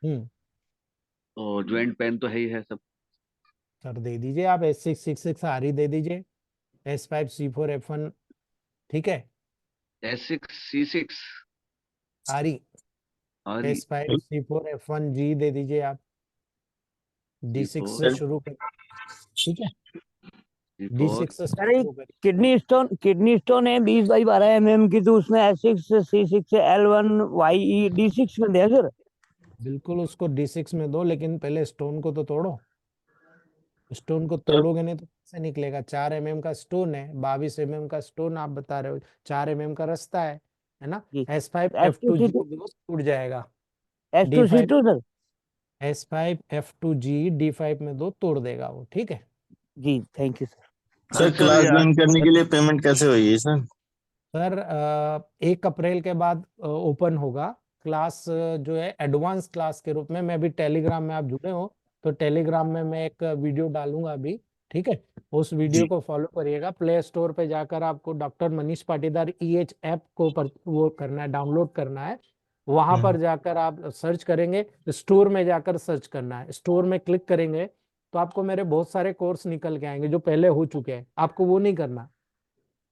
हम्म और ज्वाइंट पेन तो है ही है सब। सर दे दीजिए आप S666 आरी दे दीजिए, S5C4F1, ठीक है, S6C6 आरी RE S5C4F1G दे दीजिए आप, D6 से C4 शुरू कर, ठीक है, C4 D6 से सर एक शुरू कर। किडनी स्टोन है 20/12 mm की, तो उसमें S6C6 L1YE D6 में दिया सर। बिल्कुल उसको D6 में दो, लेकिन पहले स्टोन को तो तोड़ो। स्टोन को सर तोड़ोगे नहीं तो कैसे निकलेगा? 4 mm का स्टोन है, 22 mm का स्टोन आप बता रहे हो, 4 mm का रास्ता है ना? जी S5F2G S2C2 टूट जाएगा, D5 S2C2 sir. S5F2G D5 में दो, तोड़ देगा वो, ठीक है। जी thank you sir. Sir sir class ये ज्वाइन करने के लिए पेमेंट कैसे होगी सर? सर 1 अप्रैल के बाद ओपन होगा क्लास, जो है एडवांस क्लास के रूप में। मैं भी टेलीग्राम में, आप जुड़े हो तो टेलीग्राम में मैं एक वीडियो डालूंगा अभी, ठीक है, उस वीडियो जी को फॉलो करिएगा। प्ले स्टोर पे जाकर आपको doctor Manish Patidar EH app को वो करना है, डाउनलोड करना है। वहां पर जाकर आप सर्च करेंगे, स्टोर में जाकर सर्च करना है, स्टोर में क्लिक करेंगे तो आपको मेरे बहुत सारे कोर्स निकल के आएंगे जो पहले हो चुके हैं। आपको वो नहीं करना,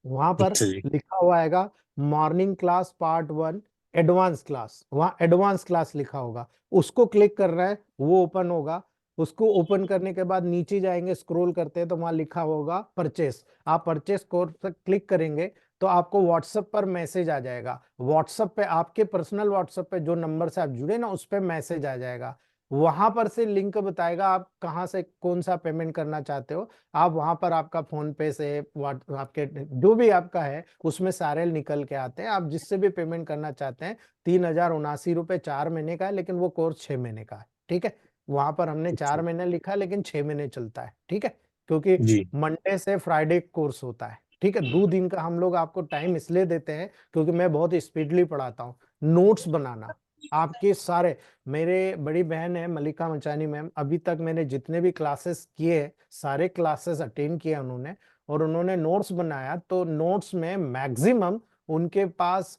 वहां पर अच्छा जी। लिखा हुआ आएगा morning class part 1 advance class, वहां एडवांस क्लास लिखा होगा, उसको क्लिक करना है, वो ओपन होगा। उसको ओपन करने के बाद नीचे जाएंगे, स्क्रॉल करते हैं तो वहां लिखा होगा परचेस, आप परचेस कोर्स पर क्लिक करेंगे तो आपको व्हाट्सएप पर मैसेज आ जाएगा। व्हाट्सएप पे, आपके पर्सनल व्हाट्सएप पे जो नंबर से आप जुड़े ना, उस पर मैसेज आ जाएगा। वहां पर से लिंक बताएगा आप कहाँ से कौन सा पेमेंट करना चाहते हो। आप वहां पर आपका फोन पे से आपके जो भी आपका है उसमें सारे निकल के आते हैं। आप जिससे भी पेमेंट करना चाहते हैं, 3,079 रुपए 4 महीने का है, लेकिन वो कोर्स 6 महीने का है, ठीक है। वहां पर हमने 4 महीने लिखा, लेकिन 6 महीने चलता है, ठीक है, क्योंकि जी मंडे से फ्राइडे कोर्स होता है, ठीक है। 2 दिन का हम लोग आपको टाइम इसलिए देते हैं क्योंकि मैं बहुत स्पीडली पढ़ाता हूँ। नोट्स बनाना आपके सारे, मेरे बड़ी बहन है मलिका मंचानी मैम, अभी तक मैंने जितने भी क्लासेस किए सारे क्लासेस अटेंड किए उन्होंने, और उन्होंने नोट्स बनाया तो नोट्स में मैक्सिमम उनके पास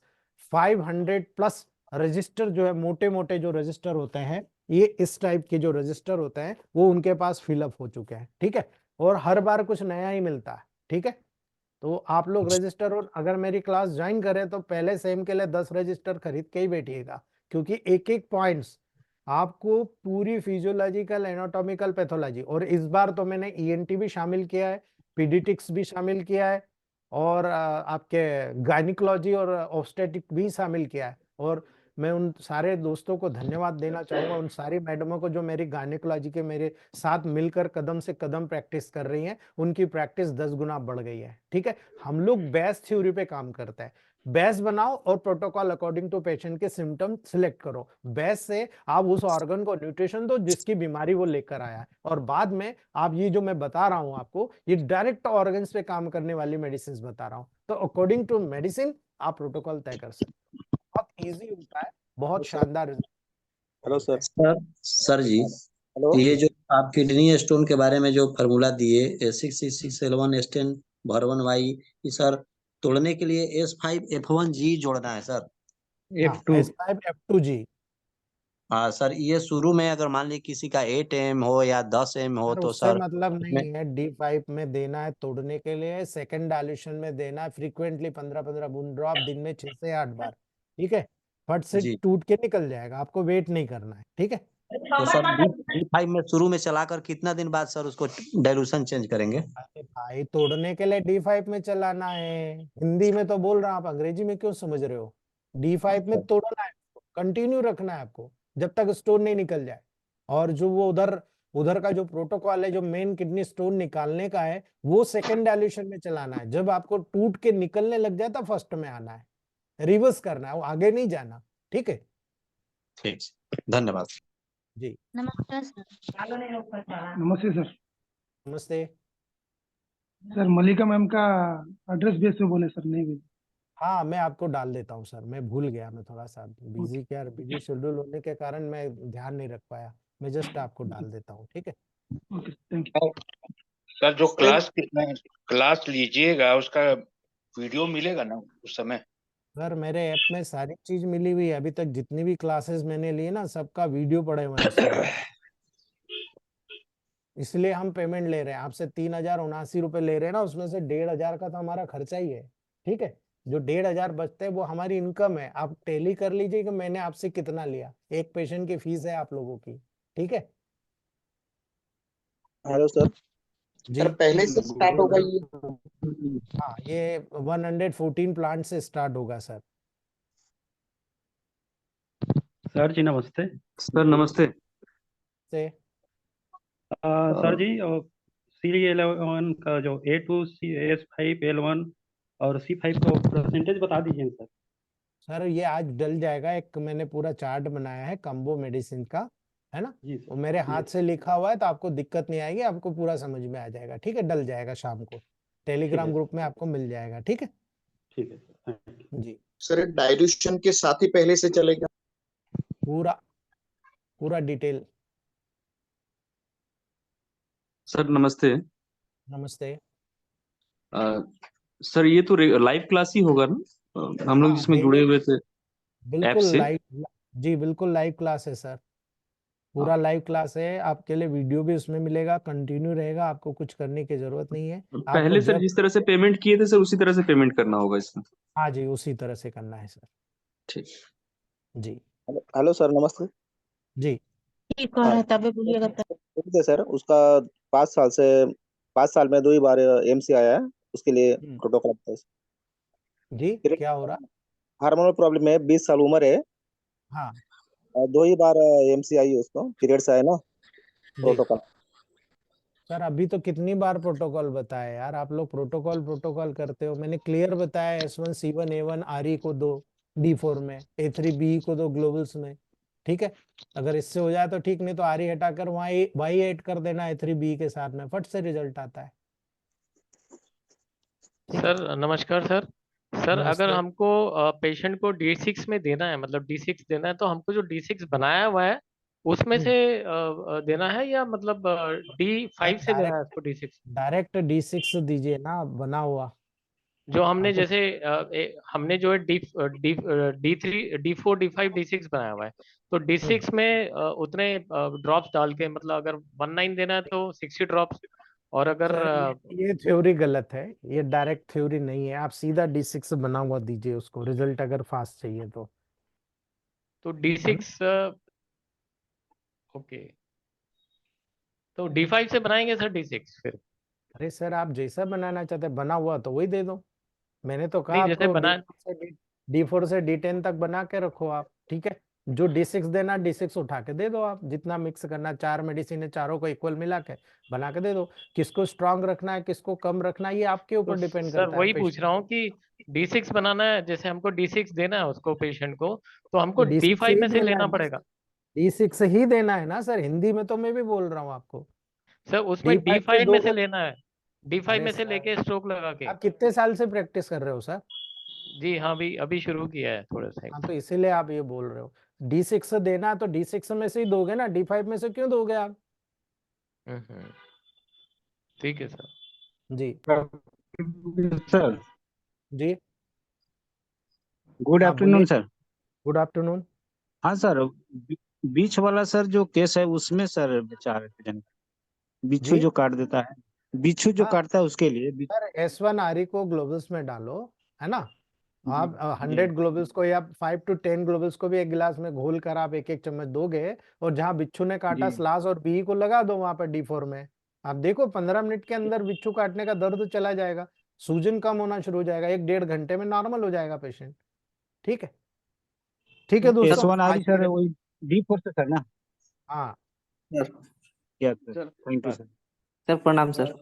500+ रजिस्टर जो है, मोटे मोटे जो रजिस्टर होते हैं, ये इस टाइप के जो रजिस्टर होते हैं वो उनके पास फिलअप हो चुके हैं, ठीक है। और हर बार कुछ नया ही मिलता है, ठीक है। तो आप लोग रजिस्टर, और अगर मेरी क्लास ज्वाइन करें तो पहले सेम के लिए 10 रजिस्टर खरीद के ही बैठिएगा, क्योंकि एक एक पॉइंट्स आपको पूरी फिजियोलॉजिकल एनाटॉमिकल पैथोलॉजी, और इस बार तो मैंने ENT भी शामिल किया है, पीडियाट्रिक्स भी शामिल किया है, और आपके गायनिकोलॉजी और ऑब्स्टेटिक भी शामिल किया है। और मैं उन सारे दोस्तों को धन्यवाद देना चाहूंगा, उन सारी मैडमों को जो मेरी गायनिकोलॉजी के मेरे साथ मिलकर कदम से कदम प्रैक्टिस कर रही हैं। उनकी प्रैक्टिस 10 गुना बढ़ गई है, ठीक है। हम लोग बेस थ्योरी पे काम करते हैं, बेस बनाओ और प्रोटोकॉल अकॉर्डिंग टू पेशेंट के सिम्टम सिलेक्ट करो। बेस से आप उस ऑर्गन को न्यूट्रिशन दो जिसकी बीमारी वो लेकर आया है, और बाद में आप ये जो मैं बता रहा हूं आपको, ये डायरेक्ट ऑर्गन्स पे काम करने वाली मेडिसिन बता रहा हूं। तो अकॉर्डिंग टू मेडिसिन आप प्रोटोकॉल तय कर सकते हो, बहुत इजी होता है, बहुत शानदार हेलो सर। सर जी, हेलो ये जो आप किडनी स्टोन के बारे में जो फार्मूला दिए S6C6L1 भर1Y, ये सर तोड़ने के लिए S5F1G जोड़ना है सर? F2 S5F2G। हाँ सर, ये शुरू में अगर मान ली किसी का 8 mm हो या 10 mm हो सर तो उससे सर मतलब उसमें नहीं है, D5 में देना है तोड़ने के लिए, सेकंड डायल्यूशन में देना है, फ्रीक्वेंटली 15-15 बूंद ड्रॉप दिन में 6 से 8 बार, ठीक है। फट से जी, टूट के निकल जाएगा, आपको वेट नहीं करना है, ठीक है। तो सर D5 में शुरू में चलाकर कितना दिन बाद सर उसको डाइल्यूशन चेंज करेंगे? अरे भाई, तोड़ने के लिए D5 में चलाना है, हिंदी में तो बोल रहा हूं, आप अंग्रेजी में क्यों समझ रहे हो? D5 में तोड़ना है, कंटिन्यू रखना है आपको जब तक स्टोन नहीं निकल जाए। और जो वो उधर उधर का जो प्रोटोकॉल है, जो मेन किडनी स्टोन निकालने का है, वो सेकंड डायल्यूशन में चलाना है। जब आपको टूट के निकलने लग जाए तो फर्स्ट में आना है, रिवर्स करना है, वो आगे नहीं जाना, ठीक है। ठीक, धन्यवाद। जी नमस्कार सर। नमस्ते सर। नमस्ते। सर मलिका मैम का एड्रेस भेज से बोले सर, नहीं भेज। हाँ, मैं आपको डाल देता हूँ सर, मैं भूल गया, मैं थोड़ा सा बिजी, क्या बिजी शेड्यूल होने के कारण मैं ध्यान नहीं रख पाया। मैं जस्ट आपको डाल देता हूँ, ठीक है। Okay thank you. सर जो क्लास लीजिएगा उसका वीडियो मिलेगा ना उस समय? सर मेरे ऐप में सारी चीज मिली हुई है, अभी तक जितनी भी क्लासेस मैंने ली ना सबका वीडियो पड़े हुए हैं उसमें। इसलिए हम पेमेंट ले रहे हैं आपसे। 3,079 रुपए ले रहे हैं ना, उसमें से 1,500 का तो हमारा खर्चा ही है। ठीक है, जो 1,500 बचते हैं वो हमारी इनकम है। आप टैली कर लीजिए कि मैंने आपसे कितना लिया। एक पेशेंट की फीस है आप लोगों की। ठीक है हेलो सर। जी। सर पहले से स्टार्ट होगा ये? हाँ, ये 114 प्लांट से स्टार्ट होगा सर। सर जी नमस्ते। सर नमस्ते। से सर जी C11 का जो A2 S5 L1 और C5 को परसेंटेज बता दीजिए सर। सर ये आज डल जाएगा। एक मैंने पूरा चार्ट बनाया है कम्बो मेडिसिन का, है ना। जी वो सर। मेरे हाथ से लिखा हुआ है तो आपको दिक्कत नहीं आएगी, आपको पूरा समझ में आ जाएगा। ठीक है, डल जाएगा शाम को, ठीक टेलीग्राम है ग्रुप में आपको मिल जाएगा। ठीक है ठीक है सर, थैंक यू। जी। सर डाइल्यूशन के साथ ही पहले से चलेगा? पूरा पूरा डिटेल। सर नमस्ते। नमस्ते। सर ये तो लाइव क्लास ही होगा ना? हम लोग हाँ जिसमें जुड़े हुए थे ऐप बिल्कुल से। लाइव। जी बिल्कुल लाइव क्लास है सर, पूरा हाँ, लाइव क्लास है। आपके लिए वीडियो भी उसमें मिलेगा, कंटिन्यू रहेगा, आपको कुछ करने की जरूरत नहीं है। आपको पहले सर जब, जिस तरह से पेमेंट किए थे सर उसी तरह से पेमेंट करना होगा इसमें। हाँ जी उसी तरह से करना है सर। ठीक। जी हेलो सर, नमस्ते। जी। हाँ, ठीक है सर। उसका 5 साल से 5 साल में 2 ही बार एमसी आया है, उसके लिए प्रोटोकॉल है। जी फिर क्या हो रहा? हार्मोनल प्रॉब्लम है, 20 साल उम्र है, हाँ और 2 ही बार एमसी आई है, उसको पीरियड्स आए ना, जी। प्रोटोकॉल। सर अभी तो कितनी बार प्रोटोकॉल बताया यार, आप लोग प्रोटोकॉल प्रोटोकॉल करते हो। मैंने क्लियर बताया, S1 C1 A1 RE को दो D4 में, A3 BE को दो ग्लोबल्स में। ठीक है, अगर इससे हो जाए तो ठीक, नहीं तो RE हटाकर वहाँ Y ऐड कर देना A3BE के साथ में, फट से रिजल्ट आता है। ठीक है सर नमस्कार सर। सर अगर नमस्ते। हमको पेशेंट को D6 में देना है, मतलब D6 देना है, तो हमको जो D6 बनाया हुआ है उसमें से देना है, या मतलब D5 से देना है उसको D6? डायरेक्ट D6 दीजिए ना बना हुआ। जो हमने आपको जैसे हमने जो है D3 D4 D5 D6 बनाया हुआ है, तो D6 में उतने ड्रॉप्स डाल के, मतलब अगर 19 देना है तो 60 ड्रॉप्स, और अगर सर ये थ्योरी गलत है, ये डायरेक्ट थ्योरी नहीं है। आप सीधा D6 बना हुआ दीजिए उसको, रिजल्ट अगर फास्ट चाहिए तो। तो है ना? D6 ओके, तो D5 से बनाएंगे सर D6 फिर? अरे सर आप जैसा बनाना चाहते हैं, बना हुआ तो वही दे दो। मैंने तो कहा नहीं जैसे आपको बना, D4 से D10 तक बना के रखो आप। ठीक है, जो D6 देना D6 उठा के दे दो आप, जितना मिक्स करना, 4 मेडिसिन है, चारों को इक्वल मिला के बना के दे दो। किसको स्ट्रांग रखना है किसको कम रखना है, ये आपके तो ऊपर डिपेंड सर करता है वही पूछ पेशेंट। रहा हूँ कि D6 बनाना है, जैसे हमको D6 देना है उसको पेशेंट को, तो तो हमको D6 D5 ही में से देना है लेना ना, पड़ेगा? D6 ही देना है ना सर, हिंदी में तो मैं भी बोल रहा हूँ आपको। सर उसमें D5 से D5 में से दोगे। लेना है, D5 अरे में से सर लेके स्ट्रोक लगा के। आप कितने साल से प्रैक्टिस कर रहे हो सर? जी हाँ, अभी अभी शुरू किया है थोड़ा सा। हाँ तो इसीलिए आप ये बोल रहे हो। D6 देना है तो D6 में से ही दोगे ना, D5 में से क्यों दोगे आप? हम्म, ठीक है सर। जी सर जी। गुड हाँ बोलिए। Afternoon sir. Good afternoon. हाँ सर, बीच वाला सर जो केस है उसमें सर बचा रहे थे बिच्छू जी जो काट देता है, बिच्छू जो हाँ काटता है उसके लिए सर, S1 RE को ग्लोबल्स में डालो, है ना। जी आप जी 100 ग्लोबल्स को या 5 to 10 ग्लोबल्स को भी एक गिलास में घोल कर आप एक एक चम्मच दोगे, और जहां बिच्छू ने काटा जी स्लास और BE को लगा दो वहां पर D4 में। आप देखो 15 मिनट के अंदर बिच्छू काटने का दर्द चला जाएगा, सूजन कम होना शुरू हो जाएगा, 1-1.5 घंटे में नॉर्मल हो जाएगा पेशेंट। ठीक है, ठीक है दोस्तों S1 आज RE के सर लिए। वही D4 से सर ना? हाँ क्या sir, thank you sir. Sir प्रणाम सर।